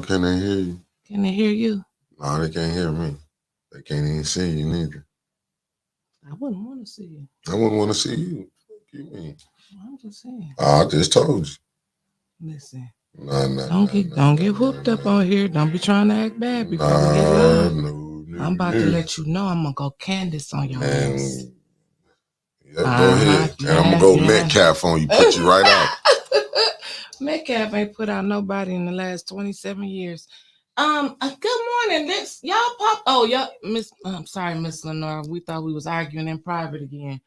Can they hear you? Can they hear you? No, they can't hear me. They can't even see you neither. I wouldn't want to see you. I wouldn't want to see you. What you mean? I'm just saying. I just told you. Listen. Nah, Don't get whooped up on here. Don't be trying to act bad before we get live. I'm about to let you know I'm gonna go Candace on your ass. Yeah, go ahead. And I'm gonna go Metcalf on you, put you right out. Metcalf ain't put out nobody in the last 27 years. Good morning. Y'all pop. Oh, y'all, Miss. I'm sorry, Miss Lenore. We thought we was arguing in private again.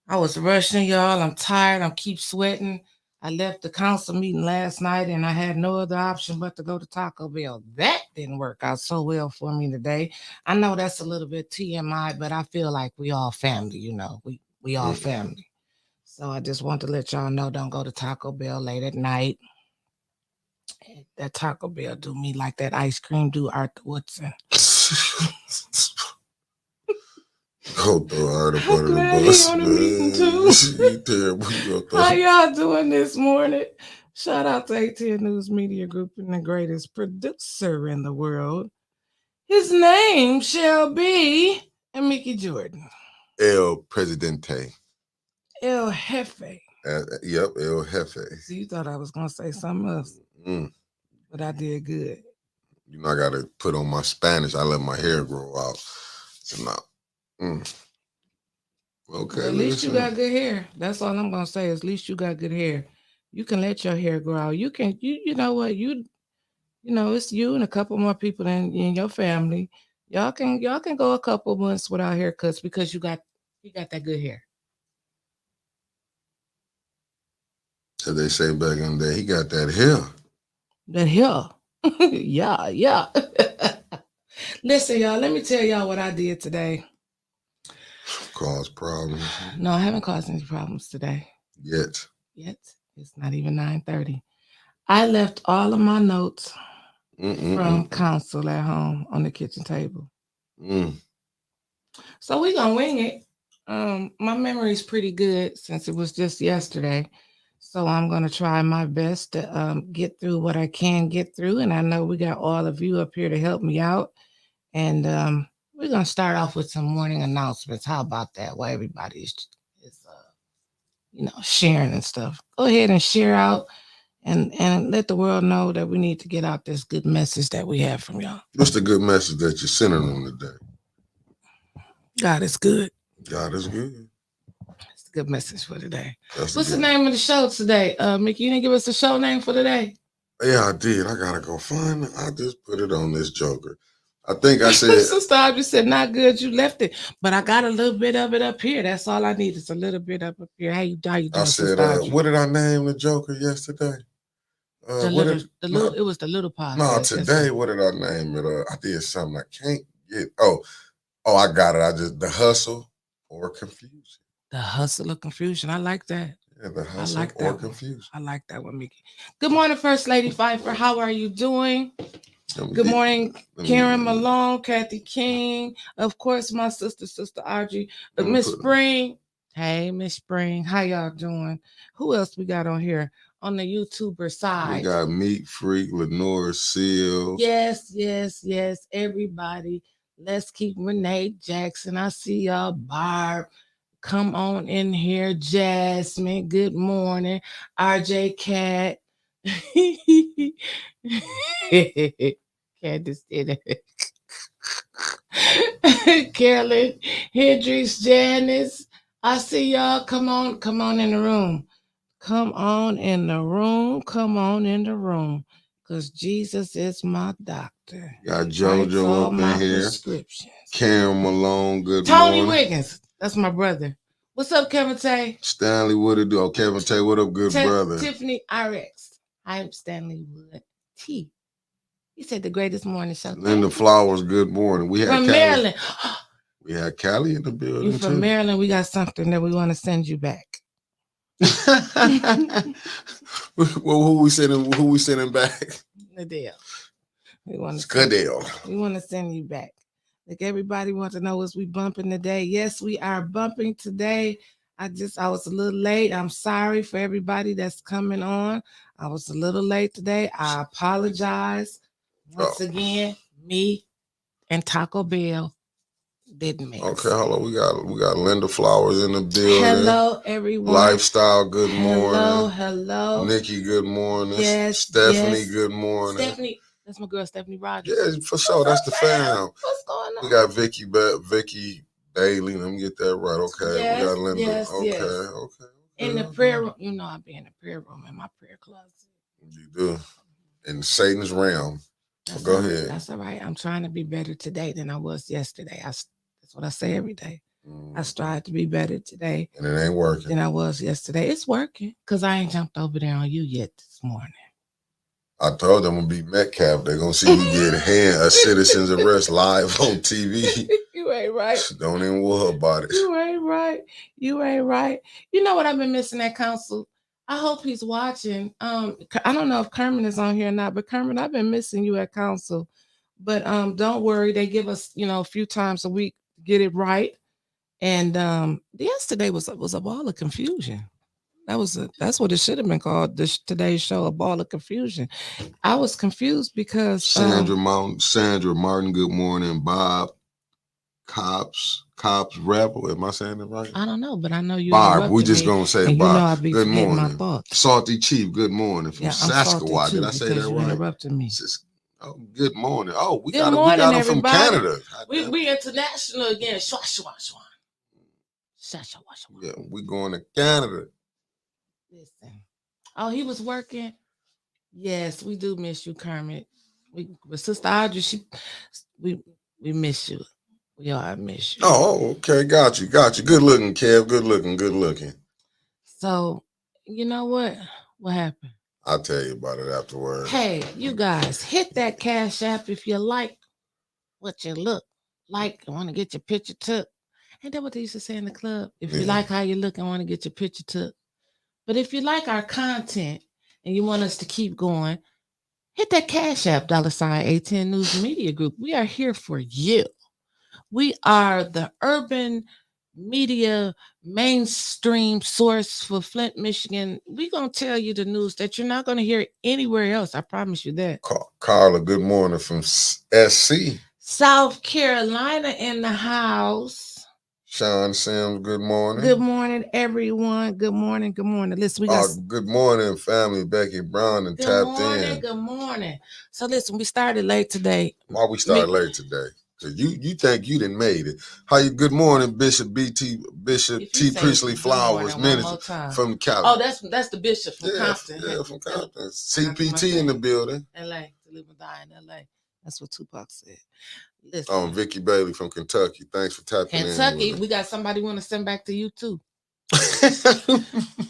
I was rushing, y'all. I'm tired. I keep sweating. I left the council meeting last night and I had no other option but to go to Taco Bell. That didn't work out so well for me today. I know that's a little bit TMI, but I feel like we all family, you know. We all family. So I just want to let y'all know, don't go to Taco Bell late at night. That Taco Bell do me like that ice cream do Arthur Woodson. Go throw Art up under the bus, on a meeting too. You terrible. How y'all doing this morning? Shout out to ATN News Media Group and the greatest producer in the world. His name shall be Mickey Jordan. El Presidente. El Jefe. Yep, El Jefe. So you thought I was going to say something else, but I did good. You know, I got to put on my Spanish. I let my hair grow out. So now, okay. Well, at least you got good hair. That's all I'm going to say is at least you got good hair. You can let your hair grow out. You can, you know what, you know, it's you and a couple more people in your family. Y'all can go a couple months without haircuts because you got that good hair. So they say back in the day, he got that hair. That hair. yeah. Listen, y'all, let me tell y'all what I did today. Cause problems. No, I haven't caused any problems today. Yet. It's not even 9:30. I left all of my notes from council at home on the kitchen table. So we're going to wing it. My memory is pretty good since it was just yesterday. So I'm going to try my best to get through what I can get through. And I know we got all of you up here to help me out. And we're going to start off with some morning announcements. How about that? While everybody is sharing and stuff. Go ahead and share out and let the world know that we need to get out this good message that we have from y'all. What's the good message that you're sending on today? God is good. God is good. That's a good message for today. What's the name of the show today? Mickey, you didn't give us the show name for today? Yeah, I did. I gotta go find it. I just put it on this joker. I think I said Sister Audrey said not good, you left it. But I got a little bit of it up here. That's all I need is a little bit up here. How you doing, I said, what did I name the joker yesterday? It was the little podcast. No, today, what did I name it? I did something I can't get. Oh, I got it. The hustle or confusion. The hustle or confusion. I like that. Yeah, the hustle or confusion. I like that one, Mickey. Good morning, First Lady Pfeiffer. How are you doing? Good morning, Karen Malone, Kathy King. Of course, my sister Audrey. Miss Spring. Hey, Miss Spring. How y'all doing? Who else we got on here? On the YouTuber side. We got Meat Freak, Lenore Seals. Yes. Everybody. Let's keep Renee Jackson. I see y'all. Barb. Come on in here. Jasmine. Good morning. RJ Cat. Candace did it. Carolyn Hendricks, Janice. I see y'all. Come on in the room. Come on in the room. Because Jesus is my doctor. Got JoJo up in here. Karen Malone, good Tony morning. Wiggins. That's my brother. What's up, Kevin Tay? Stanley, what it do? Oh, Kevin Tay, what up, good brother? Tiffany RX. I'm Stanley Wood T. He said the greatest morning show. Linda Flowers, good morning. We had from Maryland. We had Callie in the building. You from Maryland? We got something that we want to send you back. Well, who we sending back? Nadale. We want to send you back. Like everybody wants to know, is we bumping today? Yes, we are bumping today. I was a little late. I'm sorry for everybody that's coming on. I was a little late today. I apologize Once again, me and Taco Bell didn't mix. Okay, hold on. We got Linda Flowers in the building. Hello, everyone. Lifestyle, good morning. Hello. Nikki, good morning. Yes. Stephanie, good morning. Stephanie, that's my girl, Stephanie Rogers. Yeah, for sure. That's the fam. What's going on? We got Vicky Bailey. Let me get that right. Okay. Yes, we got Linda. yes, okay. yes. Okay. In the prayer room, you know I be in the prayer room in my prayer closet. You do. In Satan's realm. Go ahead. That's all right. I'm trying to be better today than I was yesterday. That's what I say every day. I strive to be better today. And it ain't working. Than I was yesterday. It's working because I ain't jumped over there on you yet this morning. I told them I'm gonna be Metcalf. They're gonna see me get a citizen's arrest live on TV. You ain't right. Don't even worry about it. You ain't right. You ain't right. You know what I've been missing at council? I hope he's watching. I don't know if Kermit is on here or not, but Kermit, I've been missing you at council. But don't worry, they give us, a few times a week to get it right. And yesterday was a ball of confusion. That's what it should have been called. Today's show, a ball of confusion. I was confused because Sandra Martin, good morning. Bob Cops Rebel. Am I saying it right? I don't know, but I know you. Bob, we just gonna say and Bob. You know I be good morning. My thoughts. Salty Chief, good morning from Sasquatch. Did I say that right? Interrupted me. Oh, good morning. Oh, we got him from Canada. We international again. Shwa. Yeah, we going to Canada. Listen. Oh, he was working. Yes, we do miss you, Kermit. With Sister Audrey, we miss you. We all miss you. Oh, okay. Got you. Good looking, Kev. Good looking. So, you know what? What happened? I'll tell you about it afterwards. Hey, you guys, hit that Cash App if you like what you look like and want to get your picture took. Ain't that what they used to say in the club? If you like how you look and want to get your picture took. But if you like our content and you want us to keep going, hit that Cash App, $A10 News Media Group. We are here for you. We are the urban media mainstream source for Flint, Michigan. We're going to tell you the news that you're not going to hear anywhere else. I promise you that. Carla, good morning from SC. South Carolina in the house. Sean Sims, good morning. Good morning, everyone. Good morning. Listen, we got good morning, family. Becky Brown and tapped in. Good morning. So listen, we started late today. Why we started late today? Because you think you done made it. How you? Good morning, Bishop T. Priestley Flowers, minister from Cali. Oh, that's the bishop from Compton. Yeah, from Compton. CPT in the building. LA, to live and die in LA. That's what Tupac said. Listen. Vicky Bailey from Kentucky. Thanks for tapping in. Kentucky, we got somebody want to send back to you too.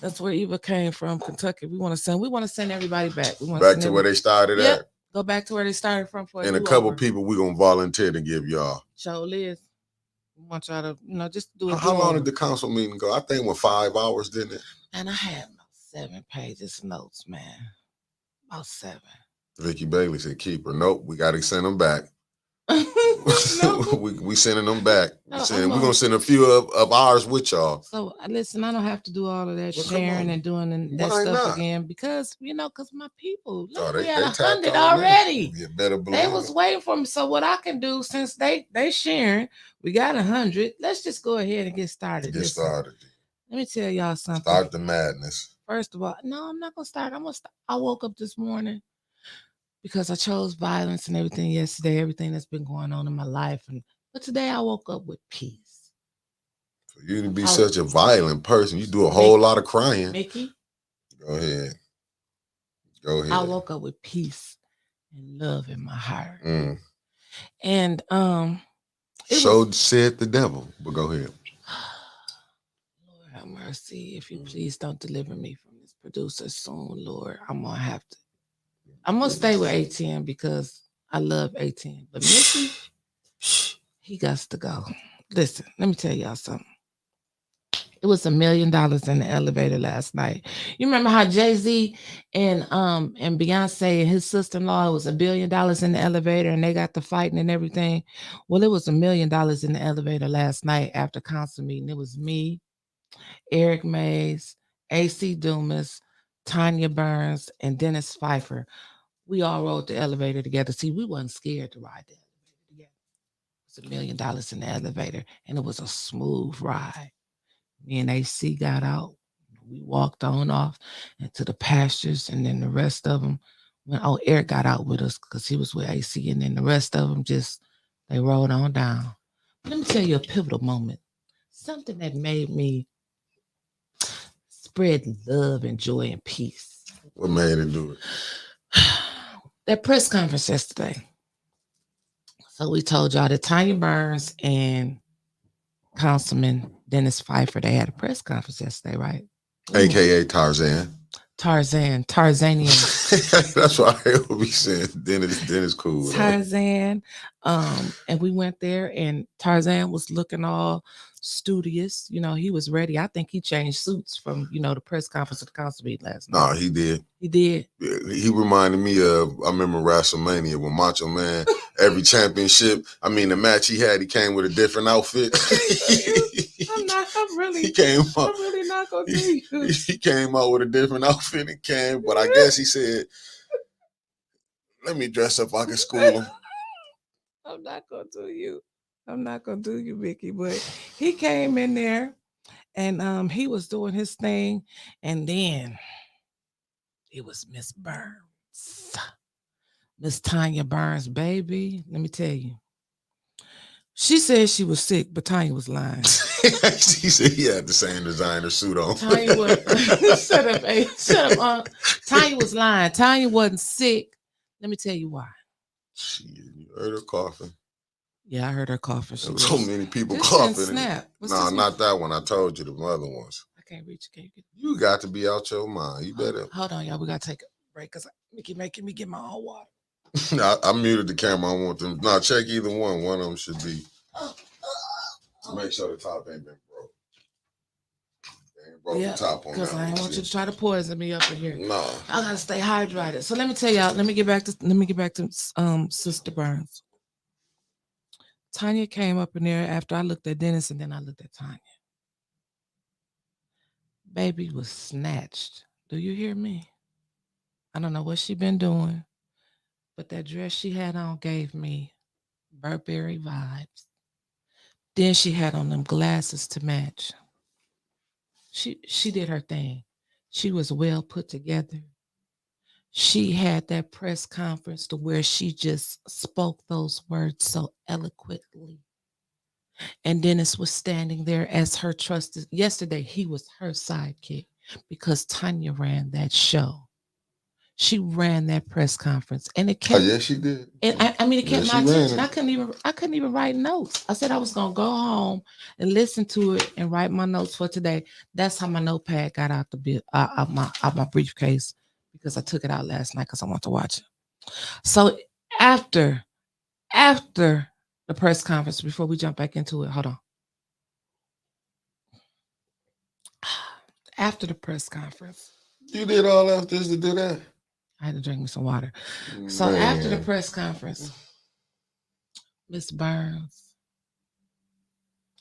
That's where Eva came from, Kentucky. We want to send everybody back. We want back to where they started at. Go back to where they started from. And a couple people we're gonna volunteer to give y'all. Show Liz. We want y'all to, just do it. How long did the council meeting go? I think it went 5 hours, didn't it? And I had about 7 pages of notes, man. About 7. Vicky Bailey said, keep her. Nope, we got to send them back. we sending them back. We're going to send a few of ours with y'all. So, listen, I don't have to do all of that sharing and doing that stuff again because, because my people, look, we had 100 already. You better believe they was waiting for me. So what I can do, since they sharing, we got 100. Let's just go ahead and get started. Let me tell y'all something. Start the madness. First of all, no, I'm not going to start. I woke up this morning because I chose violence and everything yesterday, everything that's been going on in my life. But today I woke up with peace. For you to be such a violent person, you do a whole lot of crying. Mickey? Go ahead. I woke up with peace and love in my heart. And said the devil, but go ahead. Lord have mercy. If you please don't deliver me from this producer soon, Lord, I'm gonna stay with ATN because I love ATN. But Mickey, he got to go. Listen, let me tell y'all something. It was $1 million in the elevator last night. You remember how Jay-Z and Beyonce and his sister-in-law, it was $1 billion in the elevator and they got to fighting and everything? Well, it was $1 million in the elevator last night after council meeting. It was me, Eric Mays, AC Dumas, Tanya Burns, and Dennis Pfeiffer. We all rode the elevator together. See, we wasn't scared to ride the elevator together. It was $1 million in the elevator, and it was a smooth ride. Me and AC got out. We walked on off into the pastures, and then the rest of them Eric got out with us because he was with AC, and then the rest of them they rolled on down. Let me tell you a pivotal moment, something that made me spread love and joy and peace. What made it do it? That press conference yesterday. So we told y'all that Tanya Burns and Councilman Dennis Pfeiffer, they had a press conference yesterday, right? AKA Tarzan. Tarzanian. That's why I will be saying Dennis cool. Tarzan. And we went there, and Tarzan was looking all studious. He was ready. I think he changed suits from, the press conference at the council meeting last night. No, he did. He did. He reminded me of, I remember WrestleMania when Macho Man, every championship, the match he had, he came with a different outfit. I'm really not gonna do you. He came out with a different outfit and came, but I guess he said, let me dress up like a school him. I'm not gonna do you, Mickey. But he came in there and he was doing his thing, and then it was Miss Burns. Miss Tanya Burns, baby. Let me tell you. She said she was sick, but Tanya was lying. She said he had the same designer suit on. Tanya was shut up. Tanya was lying. Tanya wasn't sick. Let me tell you why. You heard her coughing. Yeah, I heard her coughing. There was so many people coughing. Snap. No, not that one. I told you the other ones. I can't reach. You got to be out your mind. You better. Hold on, y'all. We got to take a break because Mickey making me get my own water. I muted the camera. I want them. No, check either one. One of them should be. Make sure the top ain't been broke. They ain't broke the top on that. Because I ain't want you to try to poison me up in here. No. I gotta stay hydrated. So let me tell y'all. Let me get back to Sister Burns. Tanya came up in there after I looked at Dennis, and then I looked at Tanya. Baby was snatched. Do you hear me? I don't know what she been doing, but that dress she had on gave me Burberry vibes. Then she had on them glasses to match. She did her thing. She was well put together. She had that press conference to where she just spoke those words so eloquently. And Dennis was standing there as her trusted. Yesterday, he was her sidekick because Tanya ran that show. She ran that press conference, and it kept. Oh, yes, she did. And it kept my attention. I couldn't even write notes. I said I was gonna go home and listen to it and write my notes for today. That's how my notepad got out my briefcase, because I took it out last night because I wanted to watch it. So after the press conference, before we jump back into it, hold on. After the press conference, you did all that just to do that. I had to drink me some water. So after the press conference, Miss Burns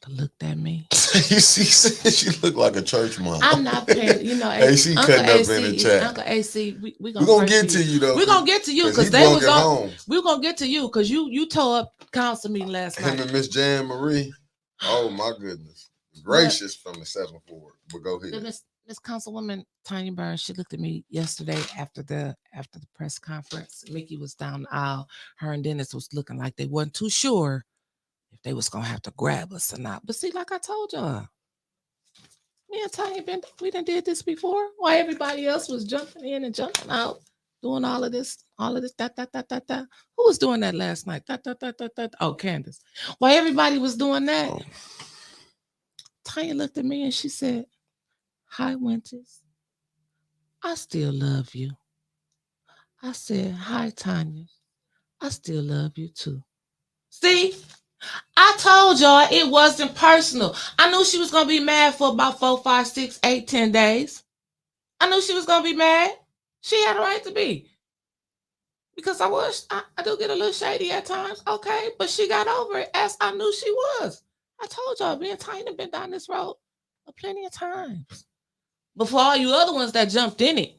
looked at me. You see, she looked like a church mom. I'm not paying, AC cutting up in the chat. Uncle AC, we're gonna get to you though. We're gonna get to you because they was on. We're gonna get to you because you tore up council meeting last night. Him and Miss Jan Marie. Oh my goodness, gracious from the 7th Ward. But go ahead. Miss Councilwoman Tanya Burns, she looked at me yesterday after the press conference. Mickey was down the aisle. Her and Dennis was looking like they wasn't too sure if they was gonna have to grab us or not. But see, like I told y'all, me and Tanya we done did this before. Why everybody else was jumping in and jumping out, doing all of this, that. Who was doing that last night? That. Oh, Candace. Why everybody was doing that? Oh. Tanya looked at me and she said, "Hi, Winters. I still love you." I said, "Hi, Tanya. I still love you too." See, I told y'all it wasn't personal. I knew she was going to be mad for about 4, 5, 6, 8, 10 days. I knew she was going to be mad. She had a right to be. Because I do get a little shady at times. Okay, but she got over it as I knew she was. I told y'all, me and Tanya been down this road plenty of times. But for all you other ones that jumped in it,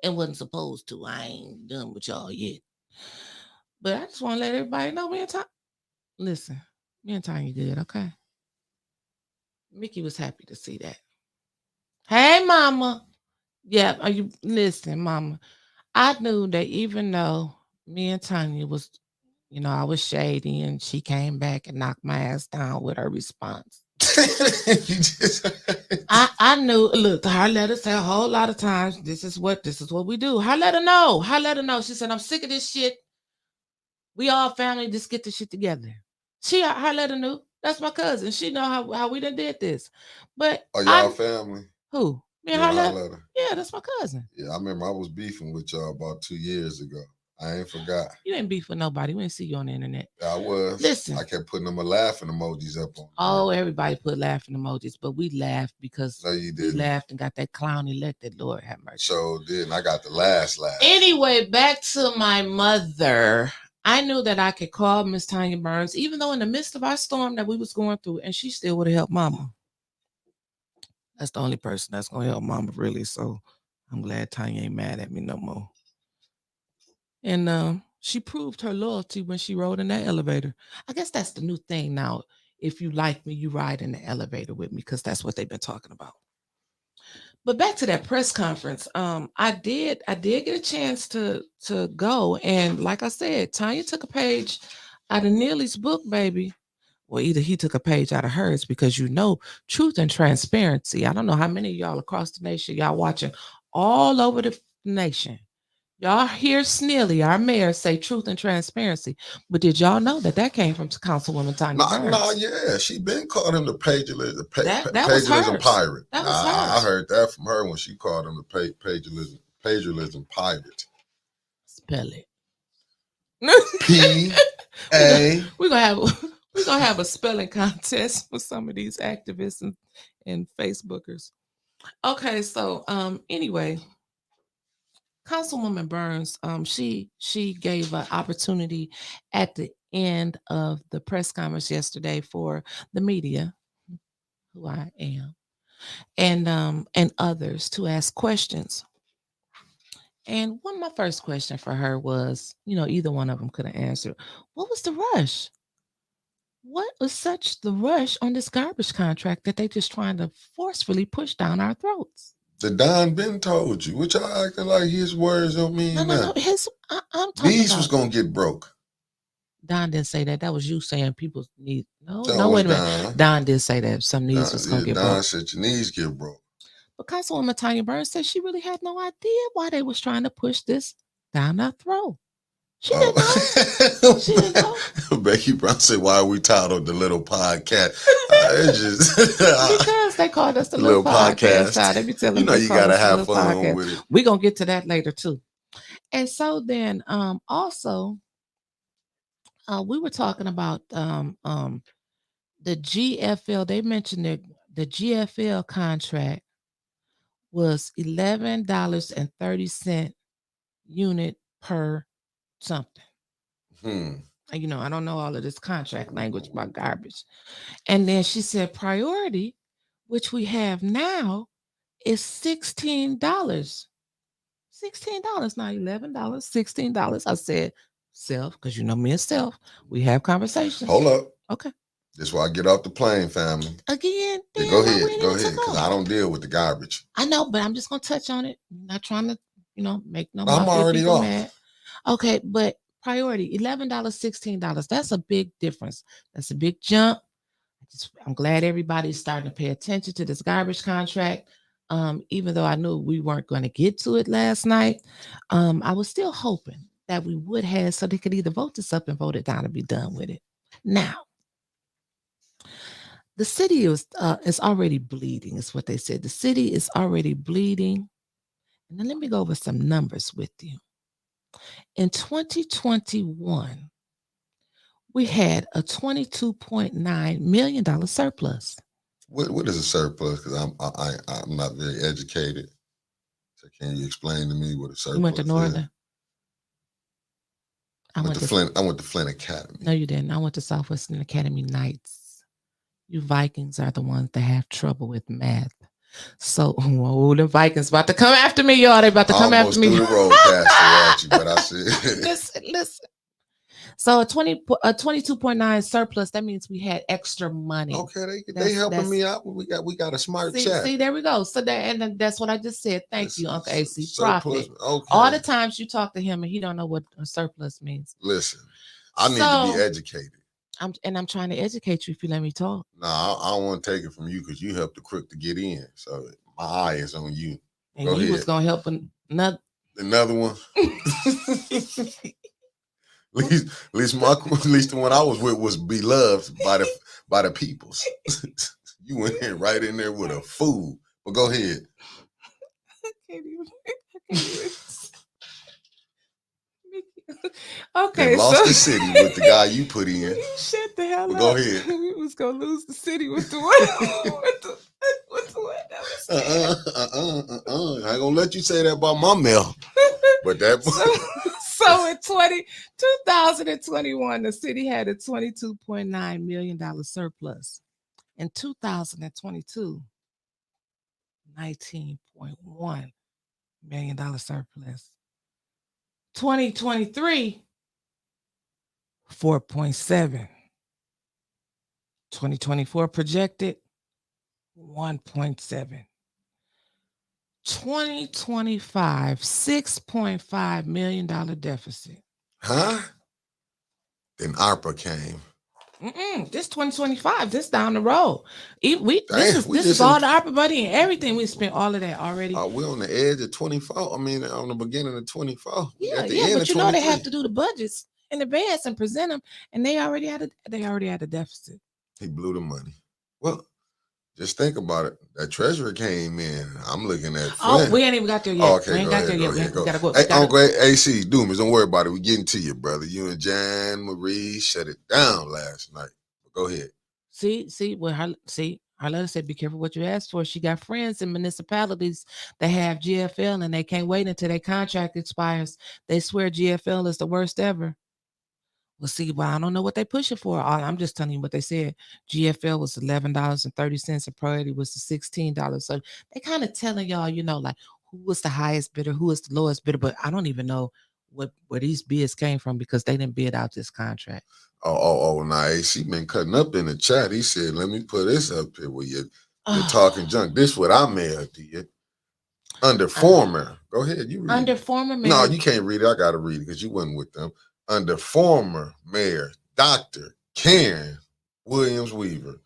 and wasn't supposed to. I ain't done with y'all yet. But I just want to let everybody know me and Tanya. Listen, me and Tanya good, okay? Mickey was happy to see that. Hey, Mama. Yeah, are you listen, Mama? I knew that even though me and Tanya was, I was shady, and she came back and knocked my ass down with her response. I knew. Look, her let her say a whole lot of times, this is what we do. Her let her know. She said, I'm sick of this shit. We all family, just get this shit together. Her let her know. That's my cousin. She know how we done did this. But are y'all family? Who? Me and Harletta? Yeah, that's my cousin. Yeah, I remember I was beefing with y'all about 2 years ago. I ain't forgot. You ain't beef with nobody. We didn't see you on the internet. I was. Listen. I kept putting them laughing emojis up on. Oh, everybody put laughing emojis, but we laughed because we laughed and got that clown elected. Lord have mercy. So did, and I got the last laugh. Anyway, back to my mother. I knew that I could call Miss Tanya Burns, even though in the midst of our storm that we was going through, and she still would have helped Mama. That's the only person that's going to help Mama, really. So I'm glad Tanya ain't mad at me no more. And she proved her loyalty when she rode in that elevator. I guess that's the new thing now. If you like me, you ride in the elevator with me, because that's what they've been talking about. But back to that press conference, I did get a chance to go, and like I said, Tanya took a page out of Neely's book, baby. Well, either he took a page out of hers, because truth and transparency. I don't know how many of y'all across the nation, y'all watching all over the nation. Y'all hear Sneely, our mayor, say truth and transparency. But did y'all know that came from Councilwoman Tanya Burns? No, yeah. She been called him the pagerlism pirate. I heard that from her when she called him the pagerlism pirate. Spell it. P-A. We're gonna have a spelling contest with some of these activists and Facebookers. Okay, so anyway. Councilwoman Burns, she gave an opportunity at the end of the press conference yesterday for the media, who I am, and others to ask questions. And my first question for her was, either one of them could have answered, what was the rush? What was such the rush on this garbage contract that they just trying to forcefully push down our throats? The Don Ben told you. What y'all acting like his words don't mean nothing? No. I'm talking These was gonna get broke. Don didn't say that. That was you saying people need. No, wait a minute. Don did say that some needs was gonna get broke. Don said your needs get broke. But Councilwoman Tanya Burns said she really had no idea why they was trying to push this down our throat. She didn't know. She didn't know. Becky Brown said, "Why are we titled the Little Podcast?" Because they called us the Little Podcast. Let me tell them. You gotta have fun with it. We're gonna get to that later too. And so then, also, we were talking about the GFL. They mentioned that the GFL contract was $11.30 unit per something. I don't know all of this contract language about garbage. And then she said priority, which we have now, is $16. $16, not $11, $16. I said, self, because me and self, we have conversations. Hold up. Okay. This is why I get off the plane, family. Again, yeah, go ahead, because I don't deal with the garbage. I know, but I'm just gonna touch on it. I'm not trying to, make no. I'm already off. Mad. Okay, but priority, $11, $16. That's a big difference. That's a big jump. I'm glad everybody's starting to pay attention to this garbage contract. Even though I knew we weren't going to get to it last night, I was still hoping that we would have, so they could either vote this up and vote it down and be done with it. Now, the city is already bleeding, is what they said. The city is already bleeding. And then let me go over some numbers with you. In 2021, we had a $22.9 million surplus. What is a surplus? Because I'm not very educated. So can you explain to me what a surplus is? You went to Northern? I went to Flint Academy. No, you didn't. I went to Southwestern Academy Knights. You Vikings are the ones that have trouble with math. So, the Vikings about to come after me, y'all. They about to come after me. I almost threw the roadcaster at you, but I said, listen. So a 22.9 surplus. That means we had extra money. Okay, they helping me out. We got a smart chat. See, there we go. So and that's what I just said. Thank you, Uncle AC. Surplus. Profit. Okay. All the times you talk to him and he don't know what a surplus means. Listen, I need to be educated. I'm trying to educate you if you let me talk. No, I don't want to take it from you because you helped the crook to get in. So my eye is on you. And you was gonna help another one. At least the one I was with was beloved by the peoples. You went in right in there with a fool. But go ahead. I can't even. Okay, lost the city with the guy you put in. You shut the hell up. Go ahead. We was gonna lose the city with the one. with the one that was. I ain't gonna let you say that about my mail. But that. So in 2021, the city had a $22.9 million surplus. In 2022, $19.1 million surplus. 2023, 4.7. 2024 projected 1.7. 2025, $6.5 million deficit. Huh? Then ARPA came. This 2025, this down the road. This is all the ARPA money and everything. We spent all of that already. We're on the edge of 24. I mean, on the beginning of 24. Yeah, but you know they have to do the budgets in advance and present them, and they already had a deficit. He blew the money. Well, just think about it. That treasurer came in. I'm looking at. We ain't even got there yet. Okay, we ain't got there yet. We gotta go. Hey, Uncle AC, Doomies, don't worry about it. We getting to you, brother. You and Jan Marie shut it down last night. Go ahead. See, Harletta said, be careful what you ask for. She got friends in municipalities that have GFL and they can't wait until their contract expires. They swear GFL is the worst ever. Well, see, I don't know what they pushing for. I'm just telling you what they said. GFL was $11.30. And priority was the $16. So they kind of telling y'all, like who was the highest bidder, who was the lowest bidder. But I don't even know where these bids came from because they didn't bid out this contract. Nah, AC been cutting up in the chat. He said, let me put this up here where you're talking junk. This what I mailed to you. Under former. Go ahead, you read Under former mayor. No, you can't read it. I got to read it because you wasn't with them. Under former mayor, Dr. Karen Williams Weaver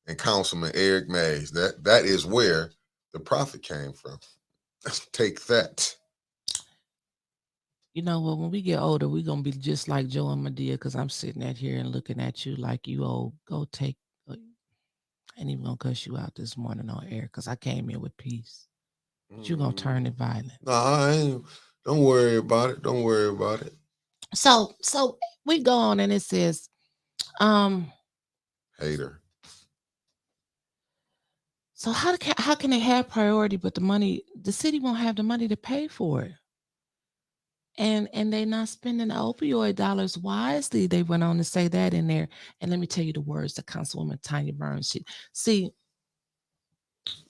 and Councilman Eric Mays. That is where the profit came from. Let's take that. You know what? When we get older, we're going to be just like Joe and Medea because I'm sitting out here and looking at you like you old. Go take. I ain't even going to cuss you out this morning on air because I came in with peace. But you're going to turn it violent. No, I ain't. Don't worry about it. Don't worry about it. So we go on and it says, hater. So how can they have priority, but the city won't have the money to pay for it? And they're not spending the opioid dollars wisely. They went on to say that in there. And let me tell you the words that Councilwoman Tanya Burns.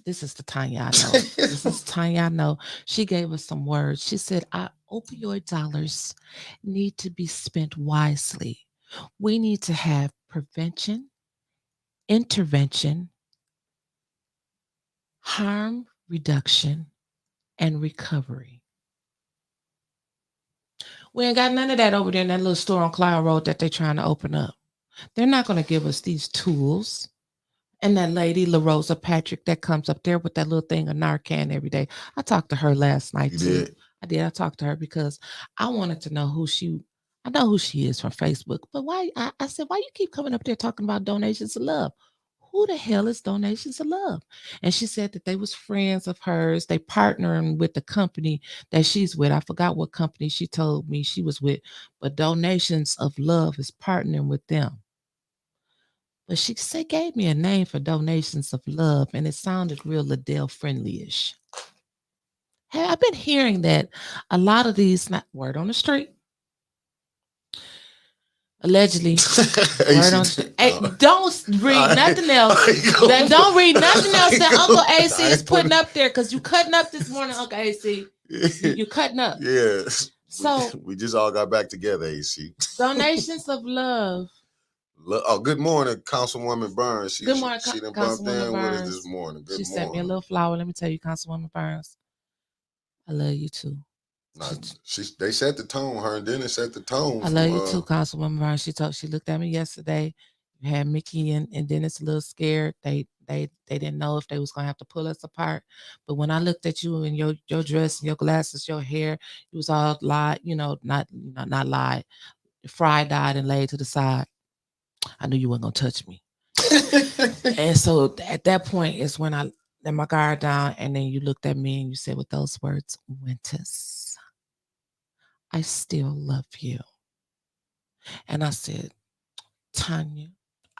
This is the Tanya I know. This is Tanya I know. She gave us some words. She said, our opioid dollars need to be spent wisely. We need to have prevention, intervention, harm reduction, and recovery. We ain't got none of that over there in that little store on Cloud Road that they're trying to open up. They're not going to give us these tools. And that lady, LaRosa Patrick, that comes up there with that little thing of Narcan every day. I talked to her last night, too. I did. I talked to her because I wanted to know I know who she is from Facebook. But why? I said, why you keep coming up there talking about donations of love? Who the hell is Donations of Love? And she said that they was friends of hers. They partnering with the company that she's with. I forgot what company she told me she was with. But Donations of Love is partnering with them. But she gave me a name for Donations of Love, and it sounded real Liddell friendly-ish. Hey, I've been hearing that a lot of these, not word on the street, Allegedly. Word on AC. hey, don't read nothing else. Don't read nothing else that Uncle AC is putting up there because you cutting up this morning, Uncle AC. You cutting up. Yes. So we just all got back together, AC. donations of love. Oh, good morning, Councilwoman Burns. Good morning, she done bumped Councilwoman in with us Burns. this morning. Good She morning. sent me a little flower. Let me tell you, Councilwoman Burns, I love you too. Nah, they set the tone. Her and Dennis set the tone. I love you too, Councilwoman Burns. She looked at me yesterday. You had Mickey and Dennis a little scared. They didn't know if they was gonna have to pull us apart. But when I looked at you and your dress and your glasses, your hair, it was all lied, not lied, fried, dyed, and laid to the side. I knew you weren't gonna touch me. And so at that point is when I let my guard down, and then you looked at me and you said with those words, Winters, I still love you. And I said, Tanya,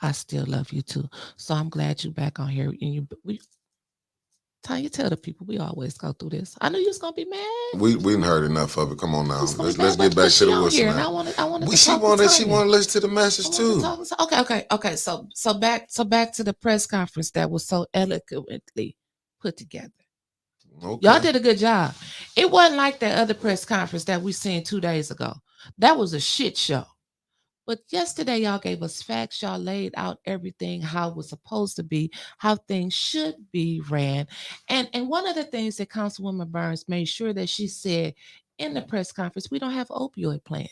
I still love you too. So I'm glad you back on here. And Tanya, tell the people we always go through this. I knew you was gonna be mad. We didn't heard enough of it. Come on now. Let's get back to the whistle. I wanted she wanted to listen to the message too. Okay. So back to the press conference that was so eloquently put together. Okay. Y'all did a good job. It wasn't like that other press conference that we seen 2 days ago. That was a shit show. But yesterday, y'all gave us facts. Y'all laid out everything, how it was supposed to be, how things should be ran. And one of the things that Councilwoman Burns made sure that she said in the press conference, we don't have opioid plan.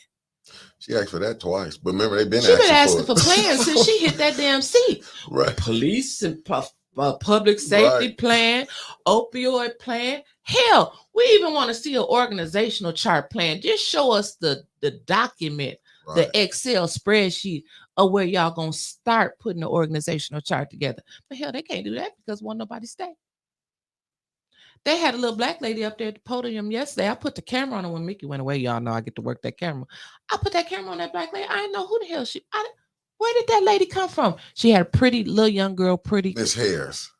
She asked for that twice. But remember, they've been asking for plans since she hit that damn seat. Right. Police and public safety plan, opioid plan. Hell, we even want to see an organizational chart plan. Just show us the document. Right. The Excel spreadsheet of where y'all gonna start putting the organizational chart together. But hell, they can't do that because won't nobody stay. They had a little black lady up there at the podium yesterday. I put the camera on her when Mickey went away. Y'all know I get to work that camera. I put that camera on that black lady. I didn't know who the hell where did that lady come from? She had a pretty little young girl, pretty. Miss Harris.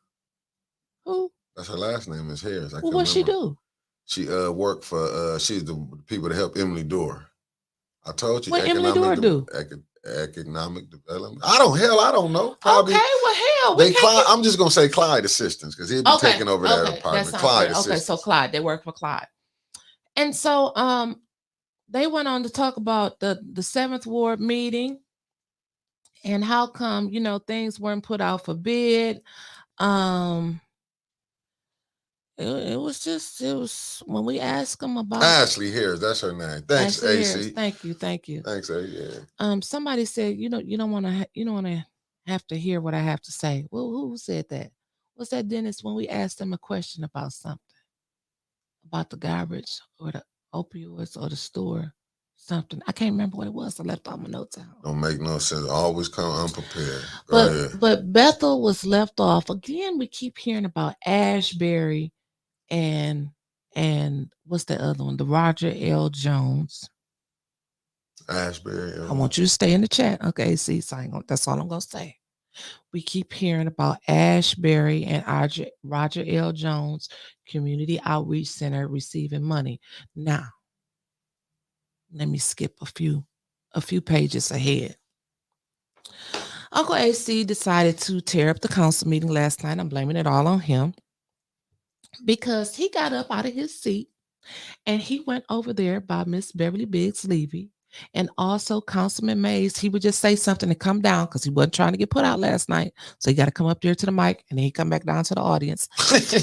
Who? That's her last name, Miss Harris. Well, what she do? She worked for she's the people that help Emily Dorr. I told you. What Emily Dorr do? Economic development. I don't know. Probably. Okay, well, hell. I'm just gonna say Clyde assistants because he'll be taking over that apartment. Clyde assistants. Okay, so Clyde, they work for Clyde. And so they went on to talk about the 7th Ward meeting and how come, things weren't put out for bid. It was when we asked them about Ashley Harris, that's her name. Thanks, Ashley AC. Harris. Thank you. Thanks, yeah. Somebody said, you don't want to have to hear what I have to say. Well, who said that? Was that Dennis when we asked them a question about something? About the garbage or the opioids or the store? Something. I can't remember what it was. I left all my notes out. Don't make no sense. Always come unprepared. But Bethel was left off. Again, we keep hearing about Ashbury and what's the other one? The Roger L. Jones. Ashbury. I want you to stay in the chat. Okay, see, so that's all I'm gonna say. We keep hearing about Ashbury and Roger L. Jones Community Outreach Center receiving money. Now, let me skip a few pages ahead. Uncle AC decided to tear up the council meeting last night. I'm blaming it all on him because he got up out of his seat and he went over there by Miss Beverly Biggs Levy and also Councilman Mays. He would just say something and come down because he wasn't trying to get put out last night. So he got to come up there to the mic and then he come back down to the audience.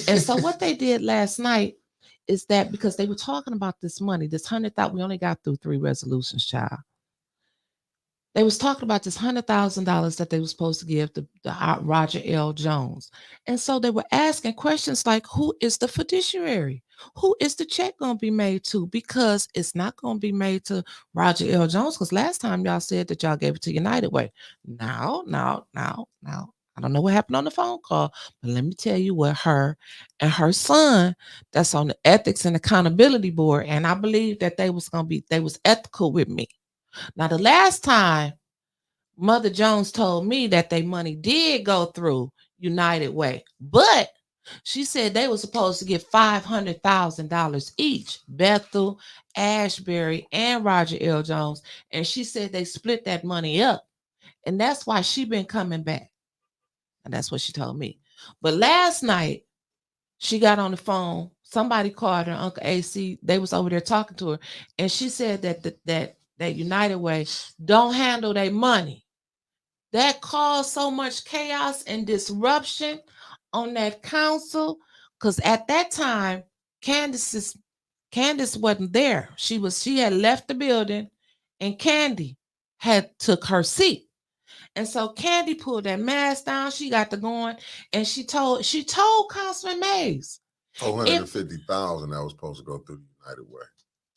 And so what they did last night is that because they were talking about this money, this $100,000, we only got through 3 resolutions, child. They was talking about this $100,000 that they were supposed to give to Roger L. Jones. And so they were asking questions like, who is the fiduciary? Who is the check going to be made to? Because it's not going to be made to Roger L. Jones because last time y'all said that y'all gave it to United Way. Now. I don't know what happened on the phone call, but let me tell you what her and her son that's on the Ethics and Accountability Board, and I believe that they was ethical with me. Now, the last time Mother Jones told me that their money did go through United Way, but She said they were supposed to get $500,000 each, Bethel, Ashbury, and Roger L. Jones. And she said they split that money up. And that's why she been coming back. And that's what she told me. But last night, she got on the phone. Somebody called her, Uncle AC. They was over there talking to her. And she said that United Way don't handle their money. That caused so much chaos and disruption on that council. Because at that time, Candace wasn't there. She had left the building, and Candy had took her seat. And so Candy pulled that mask down. She got to going, and she told Councilman Mays, 450,000 that was supposed to go through the United Way.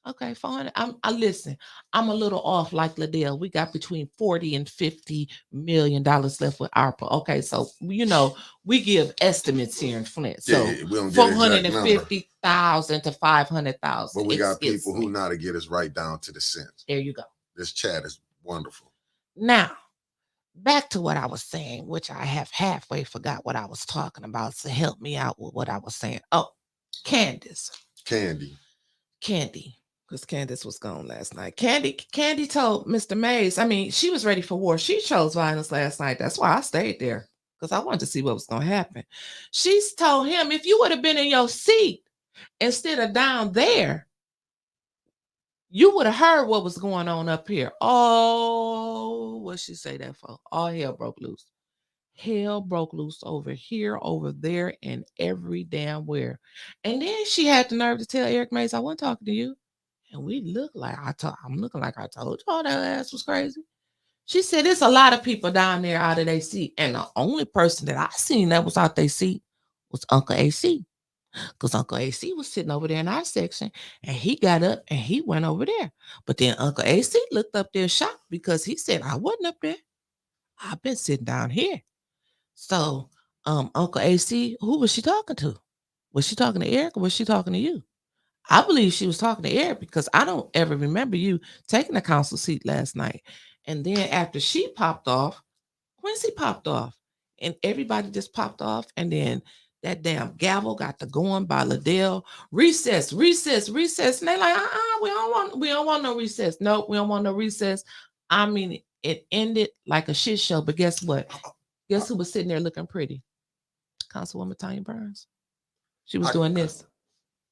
okay, 400. I listen. I'm a little off like Liddell. We got between $40 and $50 million left with ARPA. Okay, so we give estimates here in Flint. So we don't get 450,000 to 500,000. But we got people who know to get us right down to the cents. There you go. This chat is wonderful. Now, back to what I was saying, which I have halfway forgot what I was talking about. So help me out with what I was saying. Oh, Candy. Because Candace was gone last night. Candy told Mr. Mays, she was ready for war. She chose violence last night. That's why I stayed there, because I wanted to see what was going to happen. She's told him, if you would have been in your seat instead of down there, you would have heard what was going on up here. Oh, what'd she say that for? All hell broke loose. Hell broke loose over here, over there, and every damn where. And then she had the nerve to tell Eric Mays, I wasn't talking to you. And we look like I'm looking like I told y'all that ass was crazy. She said there's a lot of people down there out of their seat. And the only person that I seen that was out their seat was Uncle AC. Because Uncle AC was sitting over there in our section, and he got up and he went over there. But then Uncle AC looked up there shocked, because he said, I wasn't up there. I've been sitting down here. So Uncle AC, who was she talking to? Was she talking to Eric, or was she talking to you? I believe she was talking to Eric, because I don't ever remember you taking a council seat last night. And then after she popped off, Quincy popped off, and everybody just popped off. And then that damn gavel got to going by Liddell. Recess. And they like, we don't want no recess. No, we don't want no recess. It ended like a shit show. But guess what? Guess who was sitting there looking pretty? Councilwoman Tanya Burns. She was doing this.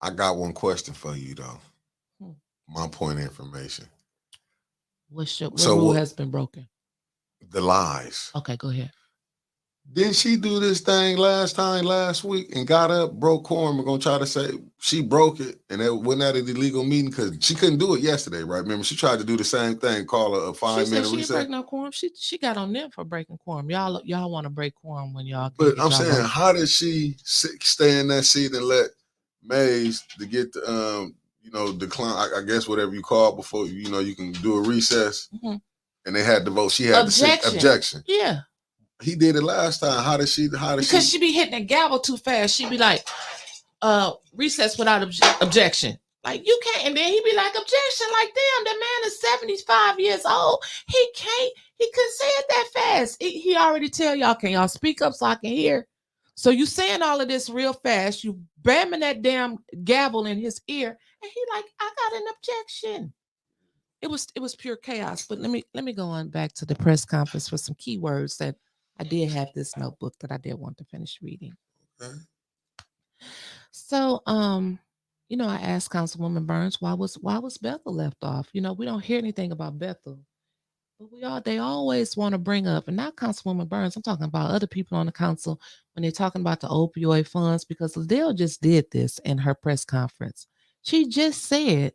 I got one question for you, though. My point of information. What rule has been broken? The lies. Okay, go ahead. Didn't she do this thing last week and got up, broke quorum, and gonna try to say she broke it, and it wasn't at an illegal meeting because she couldn't do it yesterday, right? Remember, she tried to do the same thing, call a 5-minute recess. She didn't break no quorum. She got on them for breaking quorum. Y'all want to break quorum when y'all. But I'm saying, how did she stay in that seat and let Mays to get the decline? I guess whatever you call it before you can do a recess, and they had to vote. She had objection. Yeah. He did it last time. How did she? Because she be hitting the gavel too fast. She be like, recess without objection. Like, you can't. And then he be like, objection. Like, damn, that man is 75 years old. He couldn't say it that fast. He already tell y'all, can y'all speak up so I can hear? So you saying all of this real fast. You bamming that damn gavel in his ear. And he like, I got an objection. It was pure chaos. But let me go on back to the press conference for some keywords that I did have this notebook that I did want to finish reading. Okay. So, I asked Councilwoman Burns, why was Bethel left off? We don't hear anything about Bethel, but they always want to bring up, and not Councilwoman Burns, I'm talking about other people on the council when they're talking about the opioid funds, because Liddell just did this in her press conference. She just said,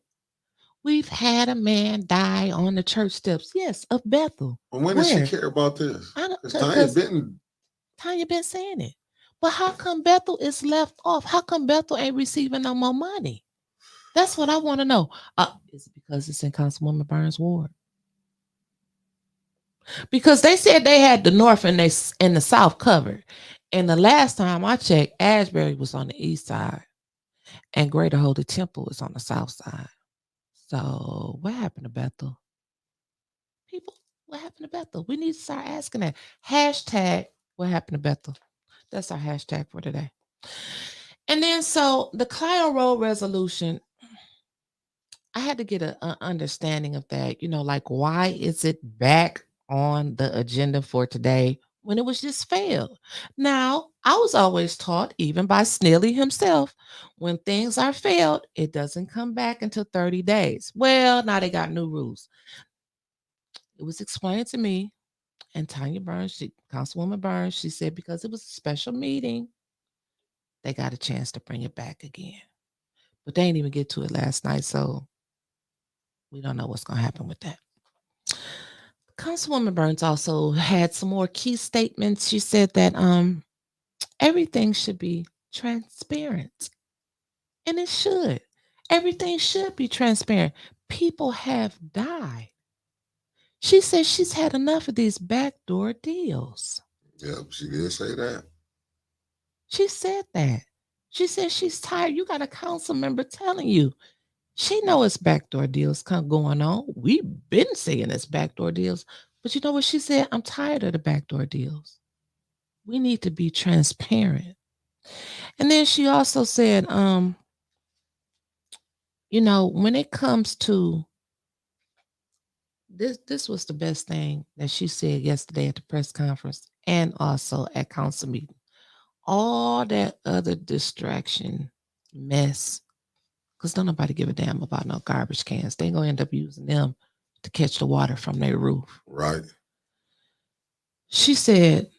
we've had a man die on the church steps. Yes, of Bethel. Well, when does she care about this? Tanya been saying it. But how come Bethel is left off? How come Bethel ain't receiving no more money? That's what I want to know. Is it because it's in Councilwoman Burns' ward? Because they said they had the north and the south covered. And the last time I checked, Ashbury was on the east side, and Greater Holy Temple is on the south side. So what happened to Bethel? People, what happened to Bethel? We need to start asking that. Hashtag, what happened to Bethel? That's our hashtag for today. And then so the Clio Road resolution, I had to get an understanding of that. Like, why is it back on the agenda for today when it was just failed? Now, I was always taught, even by Snelly himself, when things are failed, it doesn't come back until 30 days. Well, now they got new rules. It was explained to me, and Tanya Burns, Councilwoman Burns, she said because it was a special meeting, they got a chance to bring it back again. But they didn't even get to it last night, so we don't know what's going to happen with that. Councilwoman Burns also had some more key statements. She said that everything should be transparent, and it should. Everything should be transparent. People have died. She says she's had enough of these backdoor deals. Yep, she did say that. She said that. She said she's tired. You got a council member telling you. She know it's backdoor deals going on. We've been saying it's backdoor deals. But you know what she said? I'm tired of the backdoor deals. We need to be transparent. And then she also said, when it comes to this was the best thing that she said yesterday at the press conference and also at council meeting. All that other distraction mess, because don't nobody give a damn about no garbage cans. They ain't gonna end up using them to catch the water from their roof. Right. She said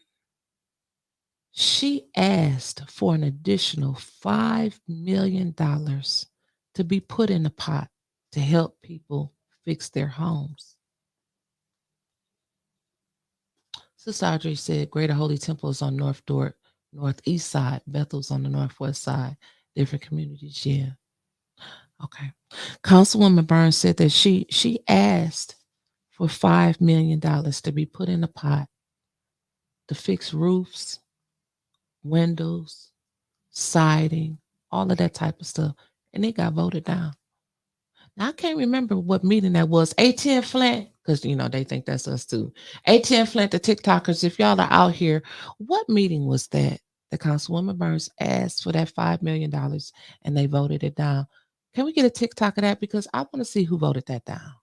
she asked for an additional $5 million to be put in the pot to help people fix their homes. Sister Audrey said Greater Holy Temple is on northeast side. Bethel's on the northwest side. Different communities, yeah. Okay. Councilwoman Burns said that she asked for $5 million to be put in the pot to fix roofs, windows, siding, all of that type of stuff. And it got voted down. Now, I can't remember what meeting that was. ATN Flint, because, they think that's us too. ATN Flint, the TikTokers, if y'all are out here, what meeting was that? The Councilwoman Burns asked for that $5 million and they voted it down. Can we get a TikTok of that? Because I want to see who voted that down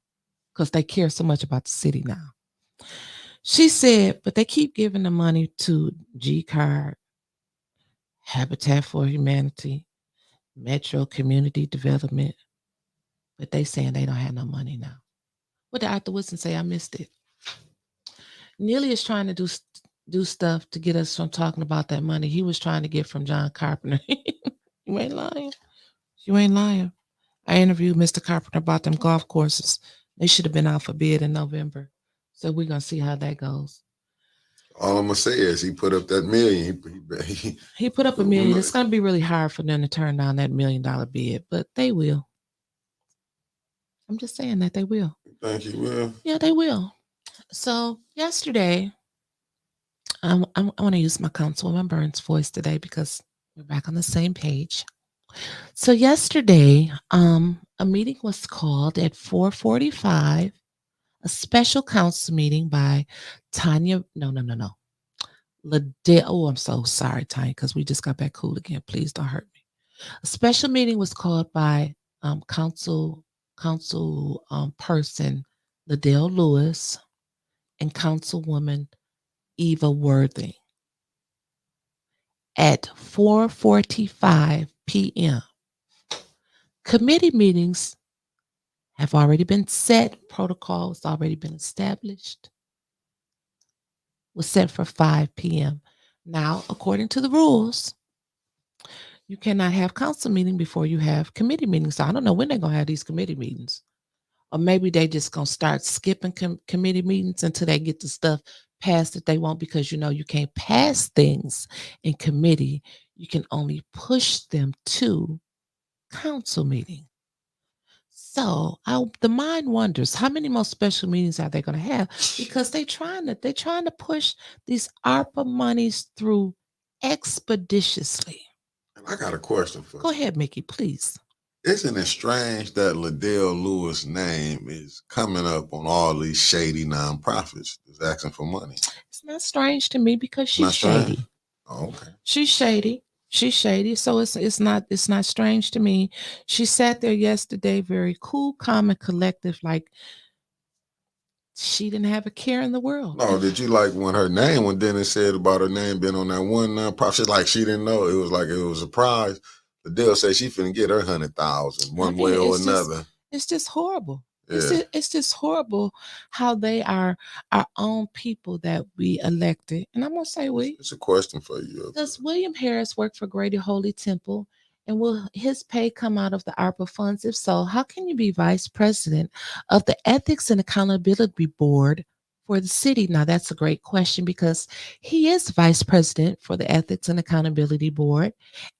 because they care so much about the city now. She said, but they keep giving the money to G-Card, Habitat for Humanity, Metro Community Development, but they saying they don't have no money now. What did Arthur Woodson say? I missed it. Neely is trying to do stuff to get us from talking about that money he was trying to get from John Carpenter. You ain't lying. You ain't lying. I interviewed Mr. Carpenter about them golf courses. They should have been out for bid in November. So we're going to see how that goes. All I'm going to say is he put up that $1 million. He put up $1 million. It's going to be really hard for them to turn down that $1 million bid, but they will. I'm just saying that they will. Think you will? Yeah, they will. So yesterday, I want to use my Councilwoman Burns voice today because we're back on the same page. So yesterday, a meeting was called at 4:45, a special council meeting by Tanya. No. Liddell. Oh, I'm so sorry, Tanya, because we just got back cool again. Please don't hurt me. A special meeting was called by council person Liddell Lewis and Councilwoman Eva Worthing at 4:45 p.m. Committee meetings have already been set. Protocols already been established. Was set for 5 p.m. Now, according to the rules, you cannot have council meeting before you have committee meetings. So I don't know when they're going to have these committee meetings. Or maybe they just going to start skipping committee meetings until they get the stuff passed that they want, because you can't pass things in committee. You can only push them to council meeting. So the mind wonders, how many more special meetings are they going to have? Because they're trying to push these ARPA monies through expeditiously. And I got a question for you. Go ahead, Mickey, please. Isn't it strange that Liddell Lewis' name is coming up on all these shady nonprofits that's asking for money? It's not strange to me because she's shady. Oh, okay. She's shady. She's shady, so it's not strange to me. She sat there yesterday, very cool, calm, and collective, like she didn't have a care in the world. No, did you like when her name, when Dennis said about her name being on that one nonprofit, like she didn't know? It was like it was a surprise. The deal said she finna get her 100,000 I one mean, way or it's just another. it's just horrible. Yeah, It's just horrible how they are our own people that we elected. And I'm gonna say we. it's a question for you. Does William Harris work for Greater Holy Temple? And will his pay come out of the ARPA funds? If so, how can you be vice president of the Ethics and Accountability Board for the city? Now, that's a great question because he is vice president for the Ethics and Accountability Board.